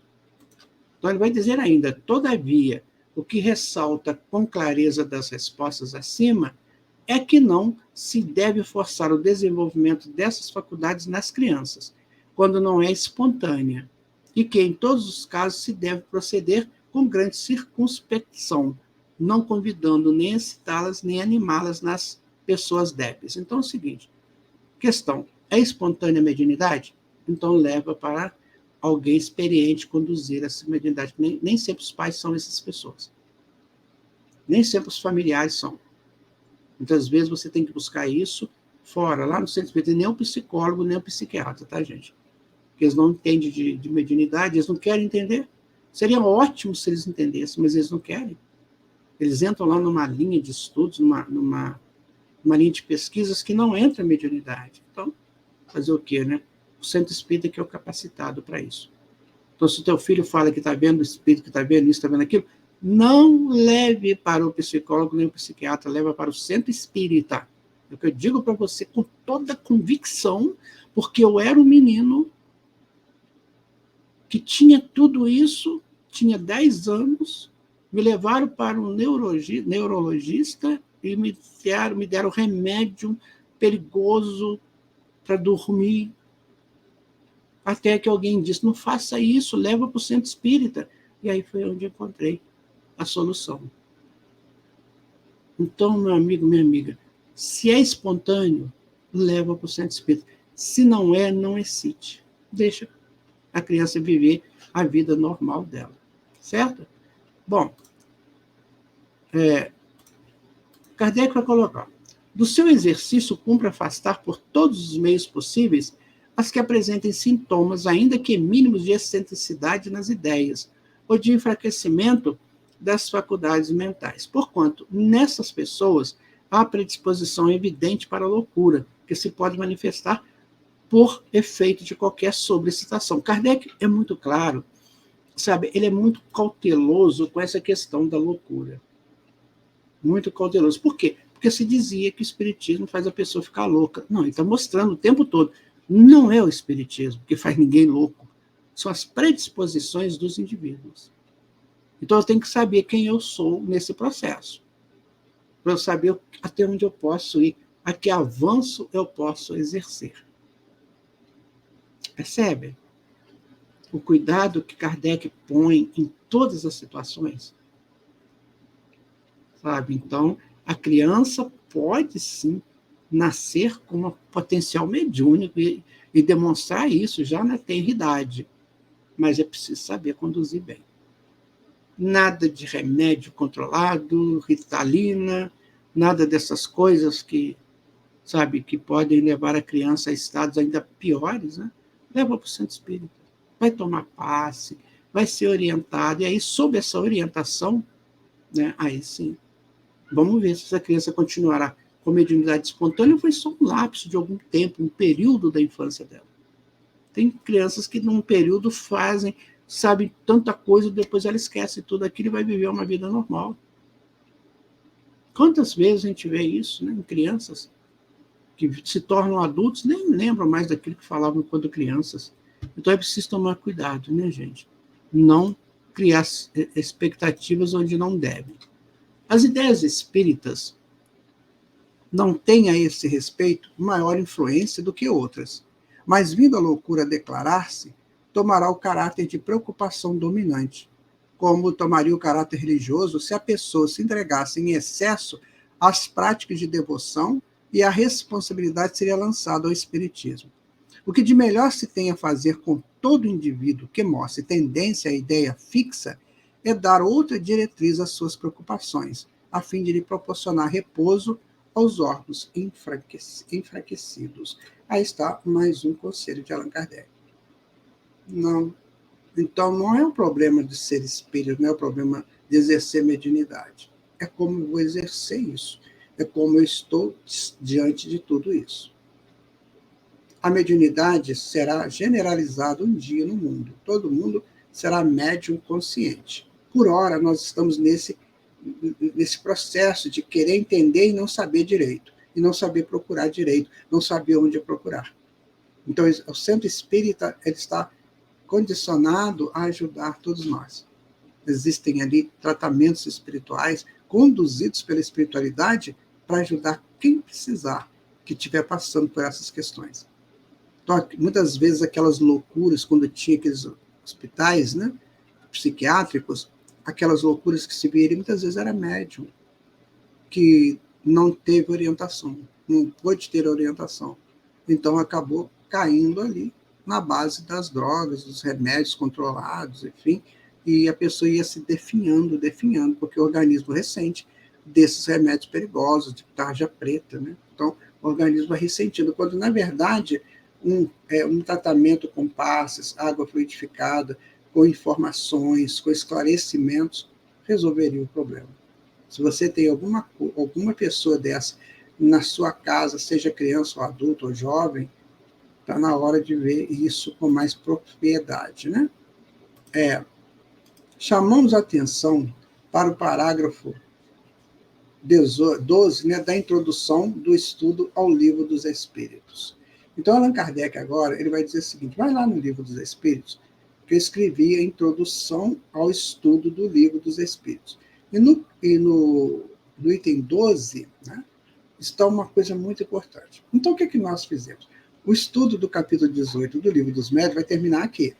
Então, ele vai dizer ainda, todavia, o que ressalta com clareza das respostas acima é que não se deve forçar o desenvolvimento dessas faculdades nas crianças, quando não é espontânea, e que, em todos os casos, se deve proceder com grande circunspecção, não convidando nem excitá-las, nem animá-las nas pessoas débeis. Então é o seguinte, questão, é espontânea a mediunidade? Então leva para alguém experiente conduzir essa mediunidade. Nem sempre os pais são essas pessoas. Nem sempre os familiares são. Muitas vezes você tem que buscar isso fora, lá no centro espírita, nem o psicólogo, nem o psiquiatra, tá, gente? Porque eles não entendem de mediunidade, eles não querem entender. Seria ótimo se eles entendessem, mas eles não querem. Eles entram lá numa linha de estudos, numa linha de pesquisas que não entra a mediunidade. Então, fazer o quê, né? O centro espírita que é o capacitado para isso. Então, se o teu filho fala que está vendo o espírito, que está vendo isso, está vendo aquilo, não leve para o psicólogo nem o psiquiatra, leva para o centro espírita. É o que eu digo para você com toda convicção, porque eu era um menino que tinha tudo isso, tinha 10 anos, me levaram para um neurologista e me deram remédio perigoso para dormir, até que alguém disse, não faça isso, leva para o centro espírita. E aí foi onde encontrei a solução. Então, meu amigo, minha amiga, se é espontâneo, leva para o centro espírita. Se não é, não excite. Deixa a criança viver a vida normal dela. Certo? Bom, Kardec vai colocar. Do seu exercício, cumpre afastar por todos os meios possíveis as que apresentem sintomas, ainda que mínimos, de excentricidade nas ideias, ou de enfraquecimento das faculdades mentais. Porquanto, nessas pessoas, há predisposição evidente para a loucura, que se pode manifestar por efeito de qualquer sobreexcitação. Kardec é muito claro, sabe? Ele é muito cauteloso com essa questão da loucura. Muito cauteloso. Por quê? Porque se dizia que o espiritismo faz a pessoa ficar louca. Não, ele está mostrando o tempo todo. Não é o espiritismo que faz ninguém louco. São as predisposições dos indivíduos. Então eu tenho que saber quem eu sou nesse processo. Para eu saber até onde eu posso ir, a que avanço eu posso exercer. Percebe? O cuidado que Kardec põe em todas as situações. Sabe? Então, a criança pode sim nascer com um potencial mediúnico e demonstrar isso já na tenridade, mas é preciso saber conduzir bem. Nada de remédio controlado, Ritalina, nada dessas coisas que, sabe, que podem levar a criança a estados ainda piores, né? Leva para o centro espírita, vai tomar passe, vai ser orientado, e aí, sob essa orientação, né, aí sim, vamos ver se essa criança continuará com mediunidade espontânea ou foi só um lapso de algum tempo, um período da infância dela. Tem crianças que num período fazem, sabem tanta coisa, depois ela esquece tudo aquilo e vai viver uma vida normal. Quantas vezes a gente vê isso, né, em crianças que se tornam adultos, nem lembram mais daquilo que falavam quando crianças. Então é preciso tomar cuidado, né, gente? Não criar expectativas onde não devem. As ideias espíritas não têm a esse respeito maior influência do que outras, mas vindo a loucura declarar-se, tomará o caráter de preocupação dominante, como tomaria o caráter religioso se a pessoa se entregasse em excesso às práticas de devoção e a responsabilidade seria lançada ao espiritismo. O que de melhor se tem a fazer com todo indivíduo que mostre tendência à ideia fixa é dar outra diretriz às suas preocupações, a fim de lhe proporcionar repouso aos órgãos enfraquecidos. Aí está mais um conselho de Allan Kardec. Não. Então, não é o problema de ser espírito, não é o problema de exercer mediunidade. É como eu vou exercer isso. É como eu estou diante de tudo isso. A mediunidade será generalizada um dia no mundo. Todo mundo será médium consciente. Por ora, nós estamos nesse processo de querer entender e não saber direito, e não saber procurar direito, não saber onde procurar. Então, o centro espírita ele está condicionado a ajudar todos nós. Existem ali tratamentos espirituais conduzidos pela espiritualidade para ajudar quem precisar, que estiver passando por essas questões. Então, muitas vezes aquelas loucuras, quando tinha aqueles hospitais, né, psiquiátricos, aquelas loucuras que se viram, muitas vezes era médium, que não teve orientação, não pôde ter orientação. Então, acabou caindo ali na base das drogas, dos remédios controlados, enfim, e a pessoa ia se definhando, porque o organismo ressente desses remédios perigosos, de tarja preta, né? Então, o organismo vai ressentindo, quando, na verdade, um tratamento com passes, água fluidificada, com informações, com esclarecimentos, resolveria o problema. Se você tem alguma pessoa dessa na sua casa, seja criança ou adulto ou jovem, está na hora de ver isso com mais propriedade, né? Chamamos a atenção para o parágrafo 12, né, da introdução do estudo ao Livro dos Espíritos. Então, Allan Kardec agora ele vai dizer o seguinte, vai lá no Livro dos Espíritos, que eu escrevi a introdução ao estudo do Livro dos Espíritos. E no item 12, né, está uma coisa muito importante. Então, o que nós fizemos? O estudo do capítulo 18 do Livro dos Médiuns vai terminar aqui.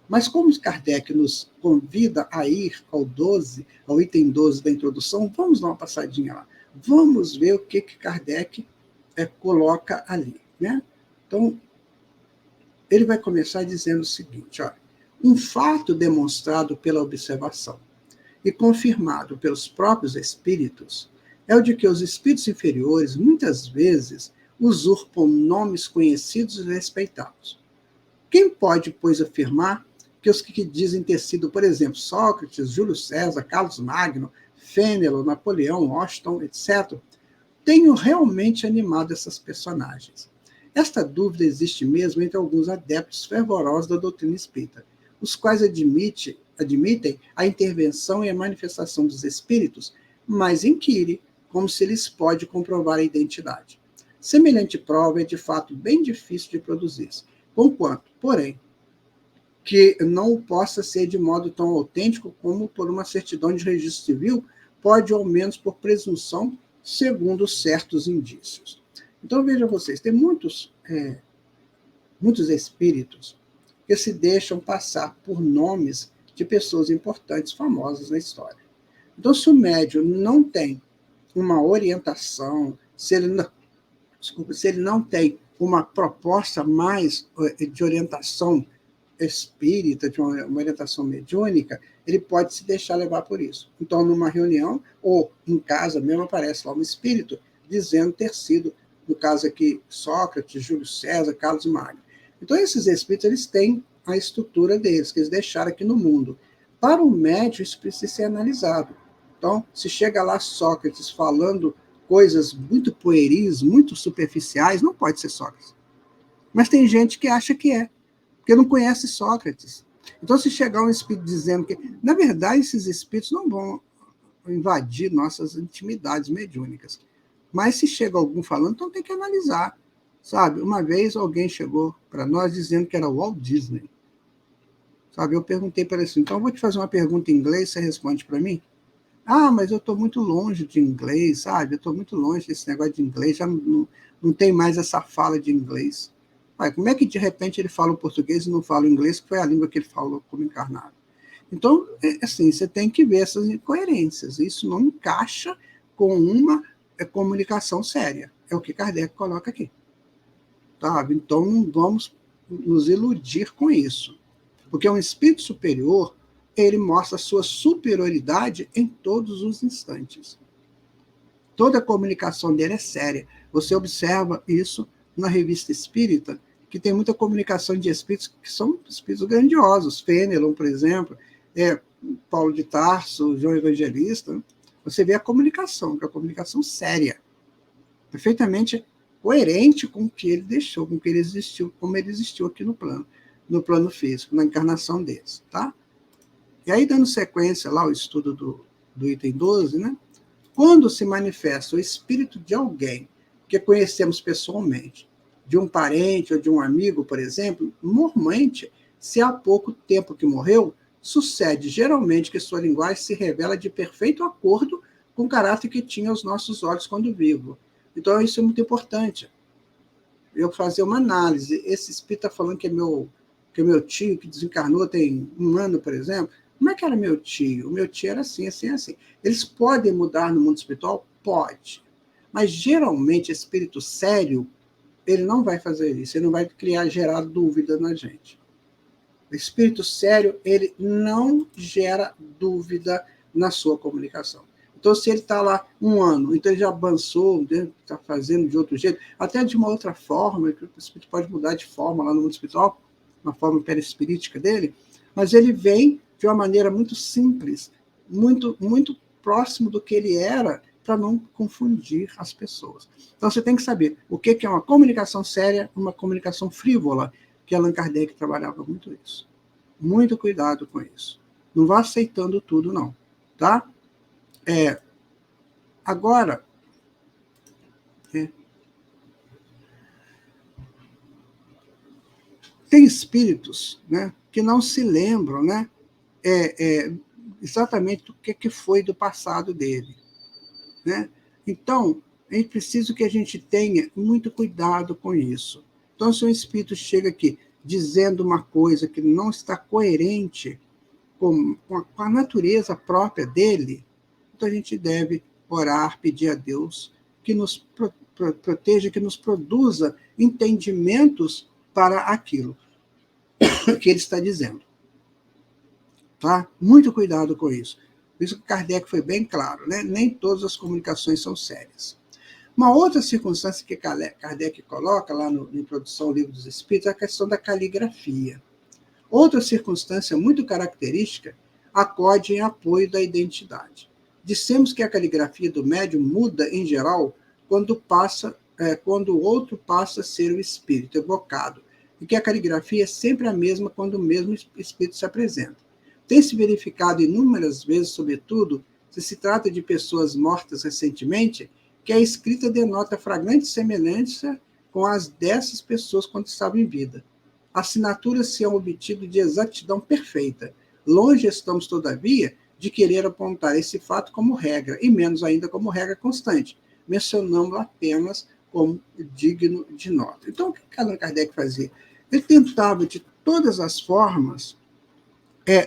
Mas como Kardec nos convida a ir ao item 12 da introdução, vamos dar uma passadinha lá. Vamos ver o que Kardec coloca ali, né? Então, ele vai começar dizendo o seguinte, olha, um fato demonstrado pela observação e confirmado pelos próprios espíritos é o de que os espíritos inferiores, muitas vezes, usurpam nomes conhecidos e respeitados. Quem pode, pois, afirmar que os que dizem ter sido, por exemplo, Sócrates, Júlio César, Carlos Magno, Fênelon, Napoleão, Washington, etc., tenham realmente animado essas personagens? Esta dúvida existe mesmo entre alguns adeptos fervorosos da doutrina espírita, os quais admitem a intervenção e a manifestação dos espíritos, mas inquire como se lhes pode comprovar a identidade. Semelhante prova é, de fato, bem difícil de produzir, conquanto, porém, que não possa ser de modo tão autêntico como por uma certidão de registro civil, pode, ao menos por presunção, segundo certos indícios. Então, vejam vocês, tem muitos espíritos que se deixam passar por nomes de pessoas importantes, famosas na história. Então, se o médium não tem uma orientação, se ele não tem uma proposta mais de orientação espírita, de uma orientação mediúnica, ele pode se deixar levar por isso. Então, numa reunião, ou em casa mesmo, aparece lá um espírito dizendo ter sido, no caso aqui, Sócrates, Júlio César, Carlos Magno. Então, esses espíritos, eles têm a estrutura deles, que eles deixaram aqui no mundo. Para o médium, isso precisa ser analisado. Então, se chega lá Sócrates falando coisas muito pueris, muito superficiais, não pode ser Sócrates. Mas tem gente que acha que é, porque não conhece Sócrates. Então, se chegar um espírito dizendo que... Na verdade, esses espíritos não vão invadir nossas intimidades mediúnicas. Mas se chega algum falando, então tem que analisar. Sabe, uma vez alguém chegou para nós dizendo que era Walt Disney. Sabe, eu perguntei para ele assim, então eu vou te fazer uma pergunta em inglês, você responde para mim? Ah, mas eu estou muito longe de inglês, sabe? Eu estou muito longe desse negócio de inglês, já não tem mais essa fala de inglês. Pai, como é que de repente ele fala o português e não fala o inglês, que foi a língua que ele falou como encarnado? Então, assim, você tem que ver essas incoerências. Isso não encaixa com uma comunicação séria. É o que Kardec coloca aqui. Sabe? Então, não vamos nos iludir com isso. Porque um espírito superior, ele mostra a sua superioridade em todos os instantes. Toda a comunicação dele é séria. Você observa isso na Revista Espírita, que tem muita comunicação de espíritos que são espíritos grandiosos. Fênelon, por exemplo, Paulo de Tarso, João Evangelista. Você vê a comunicação, que é a comunicação séria, perfeitamente coerente com o que ele deixou, com o que ele existiu, como ele existiu aqui no plano físico, na encarnação deles, tá? E aí, dando sequência lá ao estudo do item 12, né? Quando se manifesta o espírito de alguém que conhecemos pessoalmente, de um parente ou de um amigo, por exemplo, normalmente, se há pouco tempo que morreu, sucede geralmente que sua linguagem se revela de perfeito acordo com o caráter que tinha aos nossos olhos quando vivo. Então, isso é muito importante. Eu fazer uma análise. Esse espírito está falando que é meu tio, que desencarnou tem 1 ano, por exemplo. Como é que era meu tio? O meu tio era assim, assim, assim. Eles podem mudar no mundo espiritual? Pode. Mas, geralmente, espírito sério, ele não vai fazer isso, ele não vai gerar dúvida na gente. O espírito sério, ele não gera dúvida na sua comunicação. Então, se ele está lá 1 ano, então ele já avançou, está fazendo de outro jeito, até de uma outra forma, que o espírito pode mudar de forma lá no mundo espiritual, na forma perispirítica dele, mas ele vem de uma maneira muito simples, muito, muito próximo do que ele era, para não confundir as pessoas. Então, você tem que saber o que é uma comunicação séria, uma comunicação frívola, que Allan Kardec trabalhava muito isso. Muito cuidado com isso. Não vá aceitando tudo, não. Tá? Agora, tem espíritos, né, que não se lembram, né, exatamente do que foi do passado dele. Né? Então, é preciso que a gente tenha muito cuidado com isso. Então, se um espírito chega aqui dizendo uma coisa que não está coerente com a natureza própria dele, então a gente deve orar, pedir a Deus que nos proteja, que nos produza entendimentos para aquilo que ele está dizendo. Tá? Muito cuidado com isso. Por isso que Kardec foi bem claro, né? Nem todas as comunicações são sérias. Uma outra circunstância que Kardec coloca lá na introdução ao Livro dos Espíritos é a questão da caligrafia. Outra circunstância muito característica acode em apoio da identidade. Dissemos que a caligrafia do médium muda, em geral, quando o outro passa a ser o espírito evocado, e que a caligrafia é sempre a mesma quando o mesmo espírito se apresenta. Tem-se verificado inúmeras vezes, sobretudo, se trata de pessoas mortas recentemente, que a escrita denota flagrante semelhança com as dessas pessoas quando estavam em vida. Assinaturas se han obtido de exatidão perfeita. Longe estamos, todavia, de querer apontar esse fato como regra, e menos ainda como regra constante. Mencionamos apenas como digno de nota. Então, o que Allan Kardec fazia? Ele tentava, de todas as formas,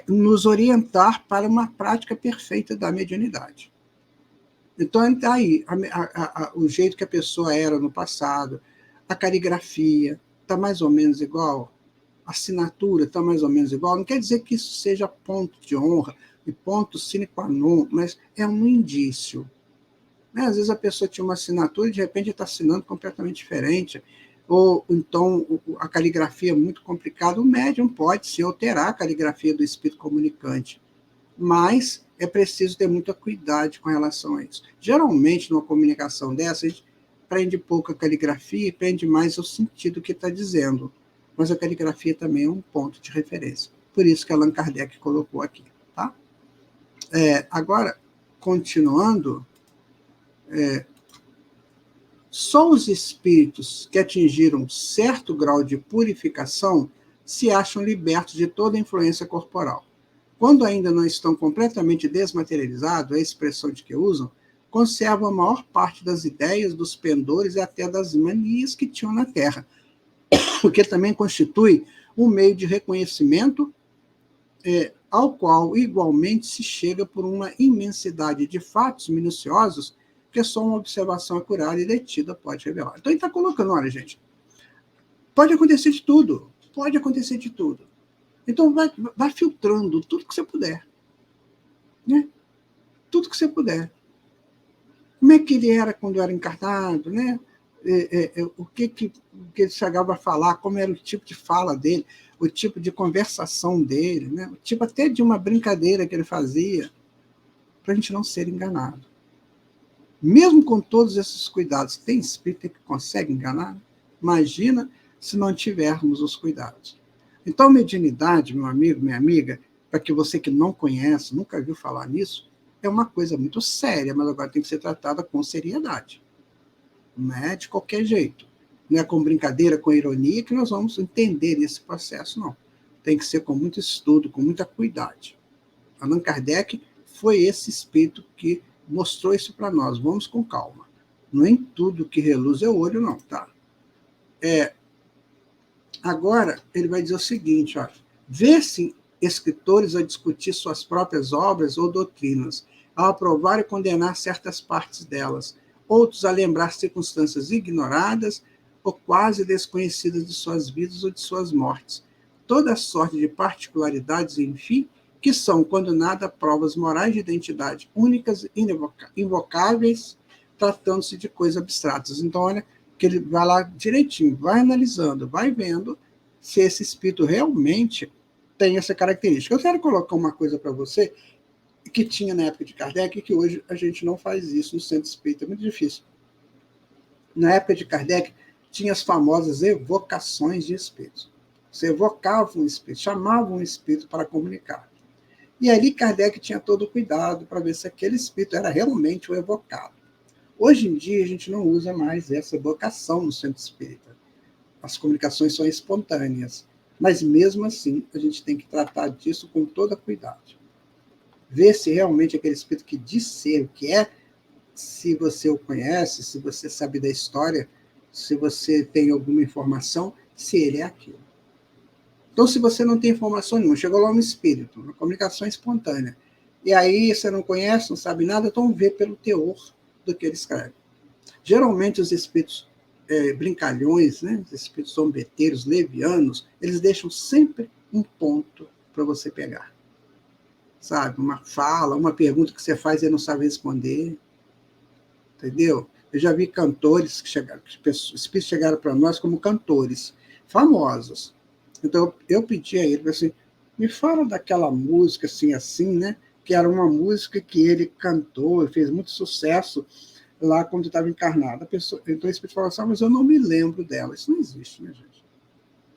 nos orientar para uma prática perfeita da mediunidade. Então, está aí o jeito que a pessoa era no passado, a caligrafia está mais ou menos igual, a assinatura está mais ou menos igual. Não quer dizer que isso seja ponto de honra e ponto sine qua non, mas é um indício. Né? Às vezes a pessoa tinha uma assinatura e de repente está assinando completamente diferente, ou então a caligrafia é muito complicada. O médium pode se alterar a caligrafia do espírito comunicante, mas é preciso ter muito cuidado com relação a isso. Geralmente, numa comunicação dessa, a gente prende pouco a caligrafia e prende mais o sentido que está dizendo. Mas a caligrafia também é um ponto de referência. Por isso que Allan Kardec colocou aqui. Tá? Agora, continuando, só os espíritos que atingiram certo grau de purificação se acham libertos de toda influência corporal. Quando ainda não estão completamente desmaterializados, a expressão de que usam, conservam a maior parte das ideias, dos pendores e até das manias que tinham na Terra, o que também constitui um meio de reconhecimento ao qual igualmente se chega por uma imensidade de fatos minuciosos que só uma observação acurada e detida pode revelar. Então ele está colocando, olha, gente, pode acontecer de tudo, pode acontecer de tudo. Então, vai filtrando tudo que você puder. Né? Tudo que você puder. Como é que ele era quando era encarnado? Né? O que ele chegava a falar, como era o tipo de fala dele, o tipo de conversação dele, né? O tipo até de uma brincadeira que ele fazia, para a gente não ser enganado. Mesmo com todos esses cuidados, tem espírito que consegue enganar? Imagina se não tivermos os cuidados. Então, mediunidade, meu amigo, minha amiga, para que você que não conhece, nunca viu falar nisso, é uma coisa muito séria, mas agora tem que ser tratada com seriedade. Não é de qualquer jeito. Não é com brincadeira, com ironia, que nós vamos entender esse processo, não. Tem que ser com muito estudo, com muita cuidado. Allan Kardec foi esse espírito que mostrou isso para nós. Vamos com calma. Não é tudo que reluz é o olho, não, tá? Agora, ele vai dizer o seguinte, vê-se escritores a discutir suas próprias obras ou doutrinas, a aprovar e condenar certas partes delas, outros a lembrar circunstâncias ignoradas ou quase desconhecidas de suas vidas ou de suas mortes. Toda sorte de particularidades, enfim, que são, quando nada, provas morais de identidade únicas e invocáveis, tratando-se de coisas abstratas. Então, olha, que ele vai lá direitinho, vai analisando, vai vendo se esse espírito realmente tem essa característica. Eu quero colocar uma coisa para você que tinha na época de Kardec e que hoje a gente não faz isso no centro espírita, é muito difícil. Na época de Kardec, tinha as famosas evocações de espíritos. Você evocava um espírito, chamava um espírito para comunicar. E ali Kardec tinha todo o cuidado para ver se aquele espírito era realmente o evocado. Hoje em dia, a gente não usa mais essa evocação no centro espírita. As comunicações são espontâneas. Mas, mesmo assim, a gente tem que tratar disso com todo cuidado. Ver se realmente aquele espírito que diz ser o que é, se você o conhece, se você sabe da história, se você tem alguma informação, se ele é aquilo. Então, se você não tem informação nenhuma, chegou lá um espírito, uma comunicação espontânea, e aí você não conhece, não sabe nada, então vê pelo teor do que ele escreve. Geralmente, os espíritos brincalhões, né, os espíritos zombeteiros, levianos, eles deixam sempre um ponto para você pegar. Sabe? Uma fala, uma pergunta que você faz e ele não sabe responder. Entendeu? Eu já vi cantores que chegaram, espíritos chegaram para nós como cantores, famosos. Então, eu pedi a ele, assim, me fala daquela música assim, né? Que era uma música que ele cantou e fez muito sucesso lá quando estava encarnado. Então, o espírito falou assim, mas eu não me lembro dela. Isso não existe, né, gente?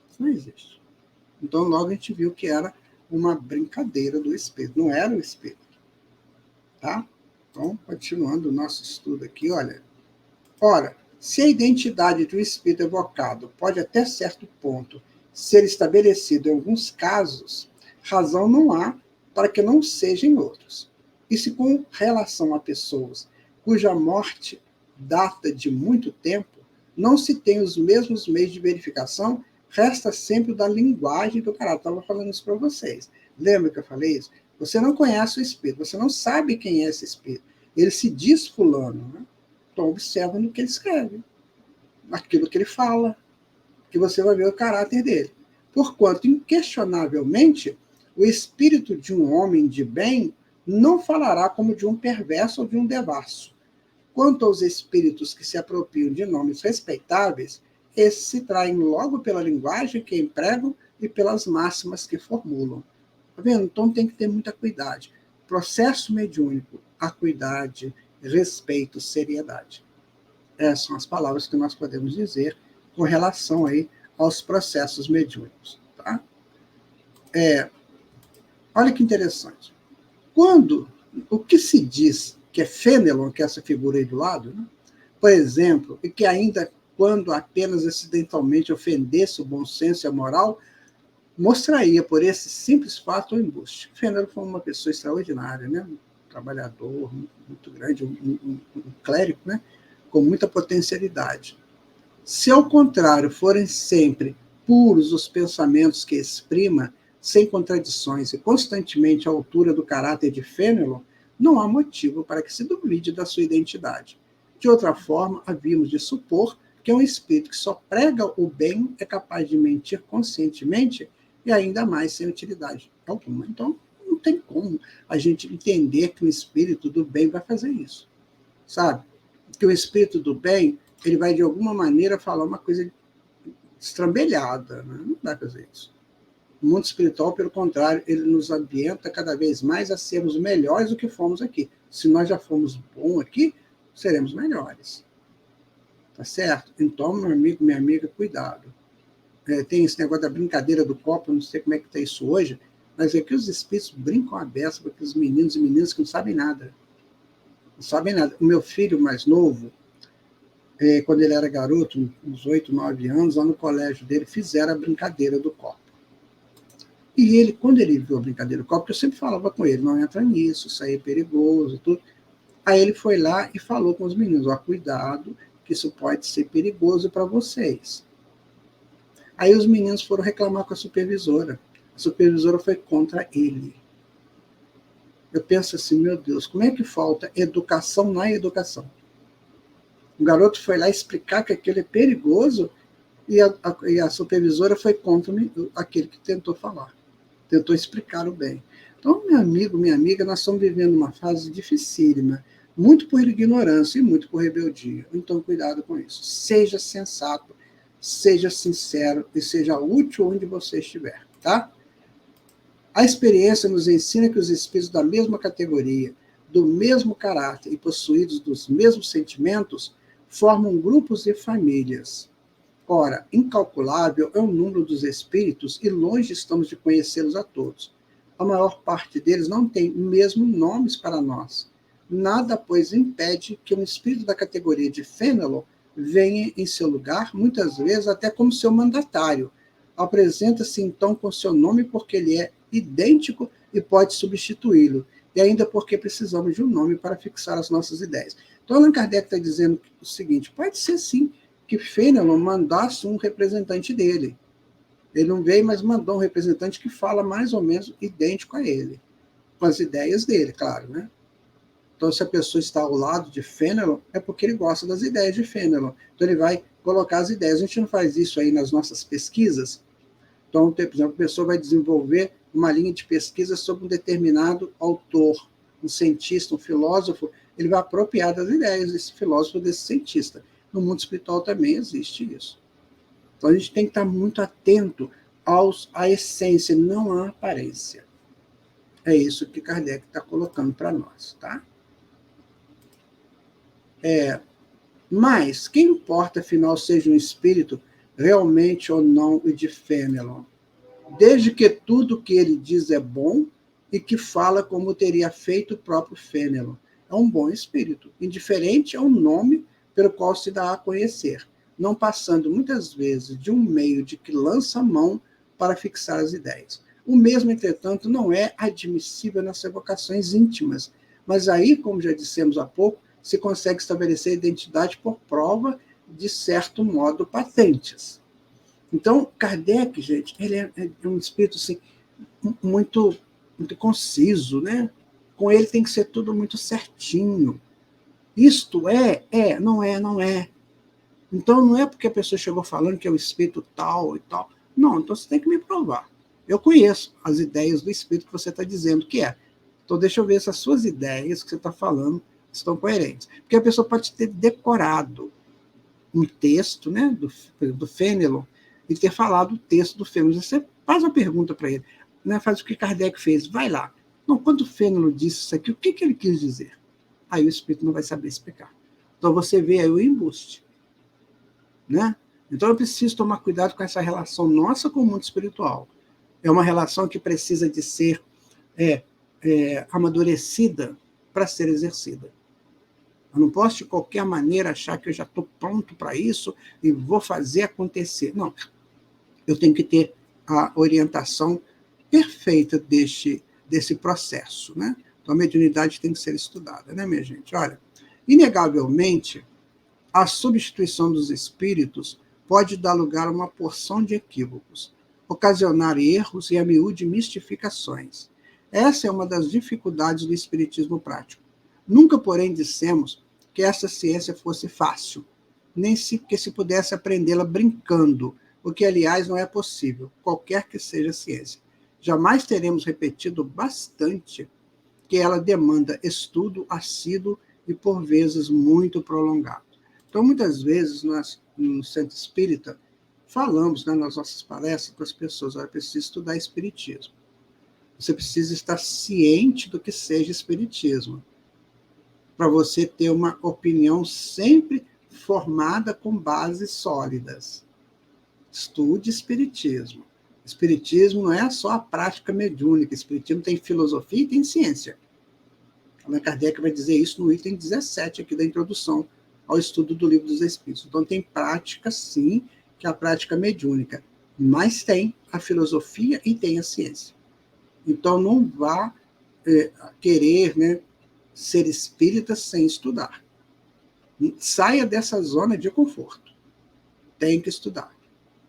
Isso não existe. Então, logo a gente viu que era uma brincadeira do espírito, não era o espírito. Tá? Então, continuando o nosso estudo aqui, olha. Ora, se a identidade de um espírito evocado pode até certo ponto ser estabelecida em alguns casos, razão não há para que não seja em outros. E se com relação a pessoas cuja morte data de muito tempo, não se tem os mesmos meios de verificação, resta sempre o da linguagem do caráter. Estava falando isso para vocês. Lembra que eu falei isso? Você não conhece o espírito, você não sabe quem é esse espírito. Ele se diz fulano, né? Então, observa no que ele escreve, naquilo que ele fala, que você vai ver o caráter dele. Porquanto, inquestionavelmente, o espírito de um homem de bem não falará como de um perverso ou de um devasso. Quanto aos espíritos que se apropriam de nomes respeitáveis, esses se traem logo pela linguagem que empregam e pelas máximas que formulam. Tá vendo? Então tem que ter muita cuidado. Processo mediúnico, acuidade, respeito, seriedade. Essas são as palavras que nós podemos dizer com relação aí aos processos mediúnicos. Tá? Olha que interessante. O que se diz que é Fenelon, que é essa figura aí do lado, né? Por exemplo, e que ainda quando apenas acidentalmente ofendesse o bom senso e a moral, mostraria por esse simples fato o embuste. Fenelon foi uma pessoa extraordinária, né? Um trabalhador muito grande, um clérigo, né? Com muita potencialidade. Se, ao contrário, forem sempre puros os pensamentos que exprima, sem contradições e constantemente à altura do caráter de Fenelon, não há motivo para que se duvide da sua identidade. De outra forma, havíamos de supor que um espírito que só prega o bem é capaz de mentir conscientemente e ainda mais sem utilidade alguma. Então, não tem como a gente entender que um espírito do bem vai fazer isso, sabe? Que o espírito do bem, ele vai de alguma maneira falar uma coisa estrambelhada, né? Não vai fazer isso. O mundo espiritual, pelo contrário, ele nos ambienta cada vez mais a sermos melhores do que fomos aqui. Se nós já fomos bons aqui, seremos melhores. Tá certo? Então, meu amigo, minha amiga, cuidado. Tem esse negócio da brincadeira do copo, eu não sei como é que está isso hoje, mas aqui os espíritos brincam a beça com aqueles meninos e meninas que não sabem nada. Não sabem nada. O meu filho mais novo, quando ele era garoto, uns 8, 9 anos, lá no colégio dele, fizeram a brincadeira do copo. E ele, quando ele viu a brincadeira do copo, porque eu sempre falava com ele, não entra nisso, isso aí é perigoso, tudo. Aí ele foi lá e falou com os meninos, cuidado, que isso pode ser perigoso para vocês. Aí os meninos foram reclamar com a supervisora. A supervisora foi contra ele. Eu penso assim, meu Deus, como é que falta educação na educação? O garoto foi lá explicar que aquilo é perigoso e a supervisora foi contra aquele que tentou falar, tentou explicar o bem. Então, meu amigo, minha amiga, nós estamos vivendo uma fase dificílima, muito por ignorância e muito por rebeldia. Então, cuidado com isso. Seja sensato, seja sincero e seja útil onde você estiver, tá? A experiência nos ensina que os espíritos da mesma categoria, do mesmo caráter e possuídos dos mesmos sentimentos, formam grupos e famílias. Ora, incalculável é o número dos espíritos e longe estamos de conhecê-los a todos. A maior parte deles não tem mesmo nomes para nós. Nada, pois, impede que um espírito da categoria de Fênelon venha em seu lugar, muitas vezes até como seu mandatário. Apresenta-se então com seu nome porque ele é idêntico e pode substituí-lo, e ainda porque precisamos de um nome para fixar as nossas ideias. Então, Allan Kardec está dizendo o seguinte: pode ser sim que Fênelon mandasse um representante dele. Ele não veio, mas mandou um representante que fala mais ou menos idêntico a ele, com as ideias dele, claro, né? Então, se a pessoa está ao lado de Fênelon, é porque ele gosta das ideias de Fênelon. Então, ele vai colocar as ideias. A gente não faz isso aí nas nossas pesquisas. Então, por exemplo, a pessoa vai desenvolver uma linha de pesquisa sobre um determinado autor, um cientista, um filósofo, ele vai apropriar das ideias desse filósofo, desse cientista. No mundo espiritual também existe isso. Então, a gente tem que estar muito atento à essência, não à aparência. É isso que Kardec está colocando para nós, tá? Mas, quem importa, afinal, seja um espírito realmente ou não e de Fênelon? Desde que tudo que ele diz é bom e que fala como teria feito o próprio Fênelon. É um bom espírito, indiferente ao nome pelo qual se dá a conhecer, não passando muitas vezes de um meio de que lança a mão para fixar as ideias. O mesmo, entretanto, não é admissível nas evocações íntimas, mas aí, como já dissemos há pouco, se consegue estabelecer a identidade por prova de certo modo patentes. Então, Kardec, gente, ele é um espírito assim, muito, muito conciso, né? Com ele tem que ser tudo muito certinho. Isto não é, não é. Então, não é porque a pessoa chegou falando que é o espírito tal e tal. Não, então você tem que me provar. Eu conheço as ideias do espírito que você está dizendo que é. Então, deixa eu ver se as suas ideias que você está falando estão coerentes. Porque a pessoa pode ter decorado um texto, né, do Fênelon, e ter falado o texto do Fênelon. Você faz uma pergunta para ele, né, faz o que Kardec fez, vai lá. Não, quando o Fênelon disse isso aqui, o que ele quis dizer? Aí o espírito não vai saber explicar. Então você vê aí o embuste. Né? Então eu preciso tomar cuidado com essa relação nossa com o mundo espiritual. É uma relação que precisa de ser amadurecida para ser exercida. Eu não posso, de qualquer maneira, achar que eu já estou pronto para isso e vou fazer acontecer. Não. Eu tenho que ter a orientação perfeita desse processo. Né? Então, a mediunidade tem que ser estudada, né, minha gente? Olha, inegavelmente, a substituição dos espíritos pode dar lugar a uma porção de equívocos, ocasionar erros e, a miúde, mistificações. Essa é uma das dificuldades do espiritismo prático. Nunca, porém, dissemos que essa ciência fosse fácil, nem que se pudesse aprendê-la brincando, o que, aliás, não é possível, qualquer que seja a ciência. Jamais teremos repetido bastante que ela demanda estudo assíduo e, por vezes, muito prolongado. Então, muitas vezes, nós, no Centro Espírita, falamos, né, nas nossas palestras para as pessoas: olha, precisa estudar Espiritismo. Você precisa estar ciente do que seja Espiritismo, para você ter uma opinião sempre formada com bases sólidas. Estude Espiritismo. Espiritismo não é só a prática mediúnica. Espiritismo tem filosofia e tem ciência. Allan Kardec vai dizer isso no item 17 aqui da introdução ao estudo do Livro dos Espíritos. Então, tem prática, sim, que é a prática mediúnica, mas tem a filosofia e tem a ciência. Então, não vá querer, né, ser espírita sem estudar. Saia dessa zona de conforto. Tem que estudar.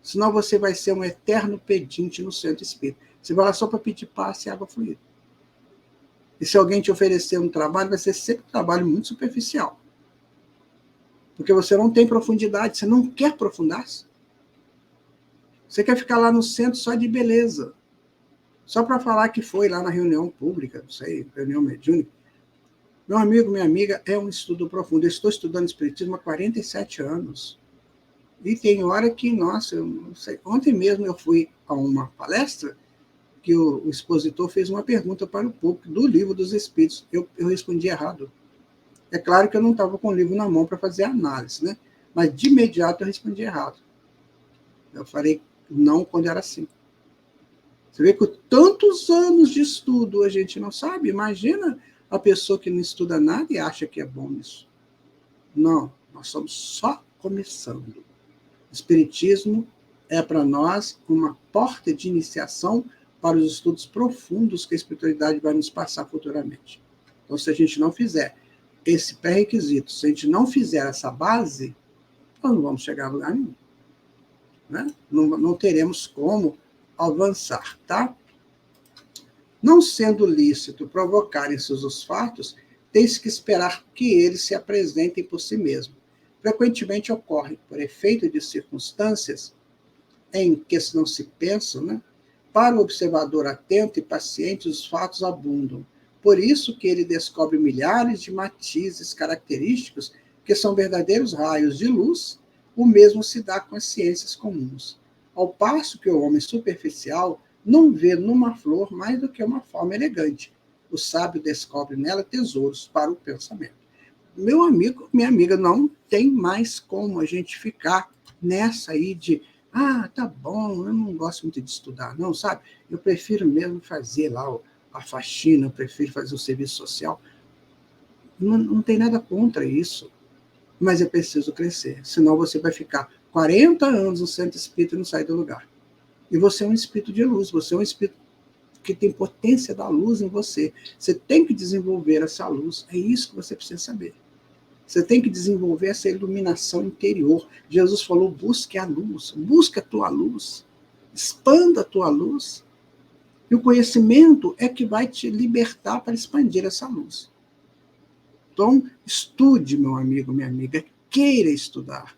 Senão você vai ser um eterno pedinte no centro espírita. Você vai lá só para pedir passe e água fluida. E se alguém te oferecer um trabalho, vai ser sempre um trabalho muito superficial. Porque você não tem profundidade, você não quer aprofundar-se. Você quer ficar lá no centro só de beleza. Só para falar que foi lá na reunião pública, não sei, reunião mediúnica. Meu amigo, minha amiga, é um estudo profundo. Eu estou estudando Espiritismo há 47 anos. E tem hora que, nossa, eu não sei. Ontem mesmo eu fui a uma palestra que o expositor fez uma pergunta para o público do Livro dos Espíritos. Eu respondi errado. É claro que eu não estava com o livro na mão para fazer a análise, né? Mas de imediato eu respondi errado. Eu falei não quando era assim. Você vê que com tantos anos de estudo a gente não sabe. Imagina a pessoa que não estuda nada e acha que é bom nisso. Não, nós estamos só começando. O Espiritismo é para nós uma porta de iniciação para os estudos profundos que a espiritualidade vai nos passar futuramente. Então, se a gente não fizer esse pré-requisito, se a gente não fizer essa base, nós não vamos chegar a lugar nenhum. Né? Não teremos como avançar, tá? Não sendo lícito provocarem-se os fatos, tens que esperar que eles se apresentem por si mesmos. Frequentemente ocorre, por efeito de circunstâncias em que não se pensam, né? Para o observador atento e paciente, os fatos abundam. Por isso que ele descobre milhares de matizes característicos que são verdadeiros raios de luz, o mesmo se dá com as ciências comuns. Ao passo que o homem superficial não vê numa flor mais do que uma forma elegante. O sábio descobre nela tesouros para o pensamento. Meu amigo, minha amiga, não tem mais como a gente ficar nessa aí de tá bom, eu não gosto muito de estudar, não, sabe? Eu prefiro mesmo fazer lá a faxina, eu prefiro fazer o serviço social. Não tem nada contra isso, mas é preciso crescer, senão você vai ficar 40 anos no centro espírita e não sai do lugar. E você é um espírito de luz, você é um espírito que tem potência da luz em você. Você tem que desenvolver essa luz, é isso que você precisa saber. Você tem que desenvolver essa iluminação interior. Jesus falou, busque a luz, busque a tua luz, expanda a tua luz. E o conhecimento é que vai te libertar para expandir essa luz. Então, estude, meu amigo, minha amiga, queira estudar.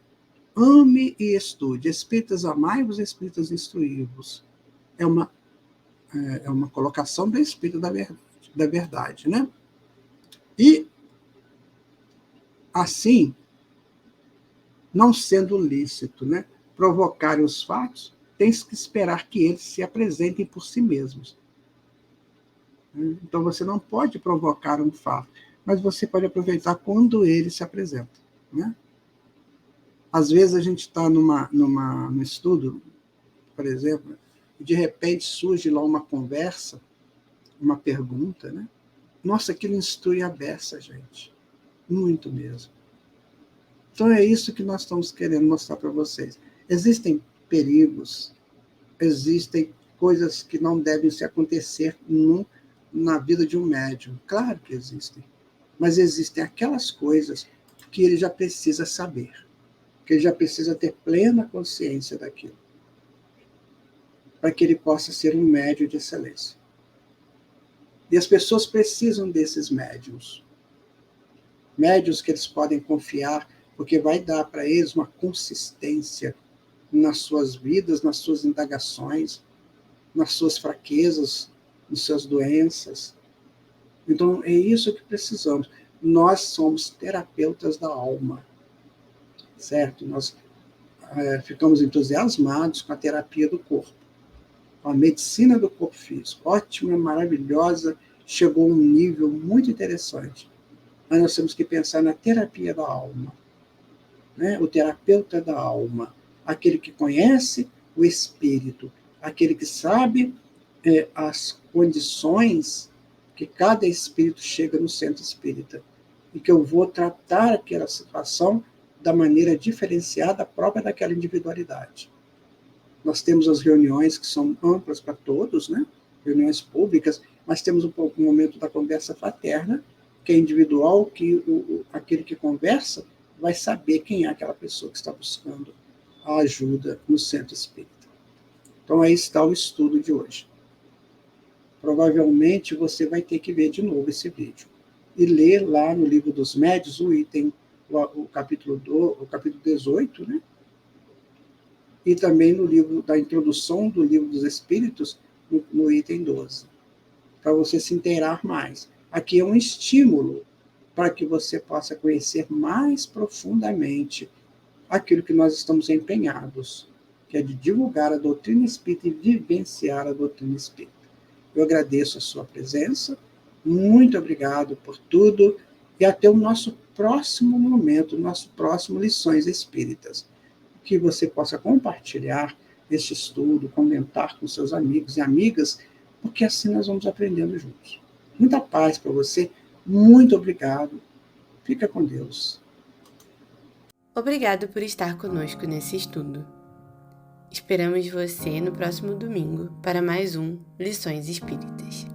Ame e estude. Espíritas amai-vos, espíritas instruí-vos. É uma colocação do Espírito da verdade, né? E, assim, não sendo lícito, né, provocar os fatos, tens que esperar que eles se apresentem por si mesmos. Então, você não pode provocar um fato, mas você pode aproveitar quando ele se apresenta. Né? Às vezes, a gente está no estudo, por exemplo, e de repente surge lá uma conversa, uma pergunta, né? Nossa, aquilo instrui a beça, gente. Muito mesmo. Então, é isso que nós estamos querendo mostrar para vocês. Existem perigos, existem coisas que não devem se acontecer na vida de um médium. Claro que existem. Mas existem aquelas coisas que ele já precisa saber, que ele já precisa ter plena consciência daquilo, para que ele possa ser um médium de excelência. E as pessoas precisam desses médiums. Médiums que eles podem confiar, porque vai dar para eles uma consistência nas suas vidas, nas suas indagações, nas suas fraquezas, nas suas doenças. Então, é isso que precisamos. Nós somos terapeutas da alma, certo? Nós ficamos entusiasmados com a terapia do corpo, com a medicina do corpo físico. Ótima, maravilhosa, chegou a um nível muito interessante. Mas nós temos que pensar na terapia da alma. Né? O terapeuta da alma, aquele que conhece o espírito, aquele que sabe as condições que cada espírito chega no centro espírita, e que eu vou tratar aquela situação da maneira diferenciada própria daquela individualidade. Nós temos as reuniões que são amplas para todos, né? Reuniões públicas, mas temos um momento da conversa fraterna, que é individual, que aquele que conversa vai saber quem é aquela pessoa que está buscando a ajuda no centro espírita. Então, aí está o estudo de hoje. Provavelmente você vai ter que ver de novo esse vídeo e ler lá no Livro dos Médiuns o item o capítulo 18, né? E também no livro da introdução do Livro dos Espíritos, no item 12, para você se inteirar mais. Aqui é um estímulo para que você possa conhecer mais profundamente aquilo que nós estamos empenhados, que é de divulgar a doutrina espírita e vivenciar a doutrina espírita. Eu agradeço a sua presença, muito obrigado por tudo, e até o nosso próximo momento, nosso próximo Lições Espíritas. Que você possa compartilhar este estudo, comentar com seus amigos e amigas, porque assim nós vamos aprendendo juntos. Muita paz para você, muito obrigado, fica com Deus. Obrigado por estar conosco nesse estudo. Esperamos você no próximo domingo para mais um Lições Espíritas.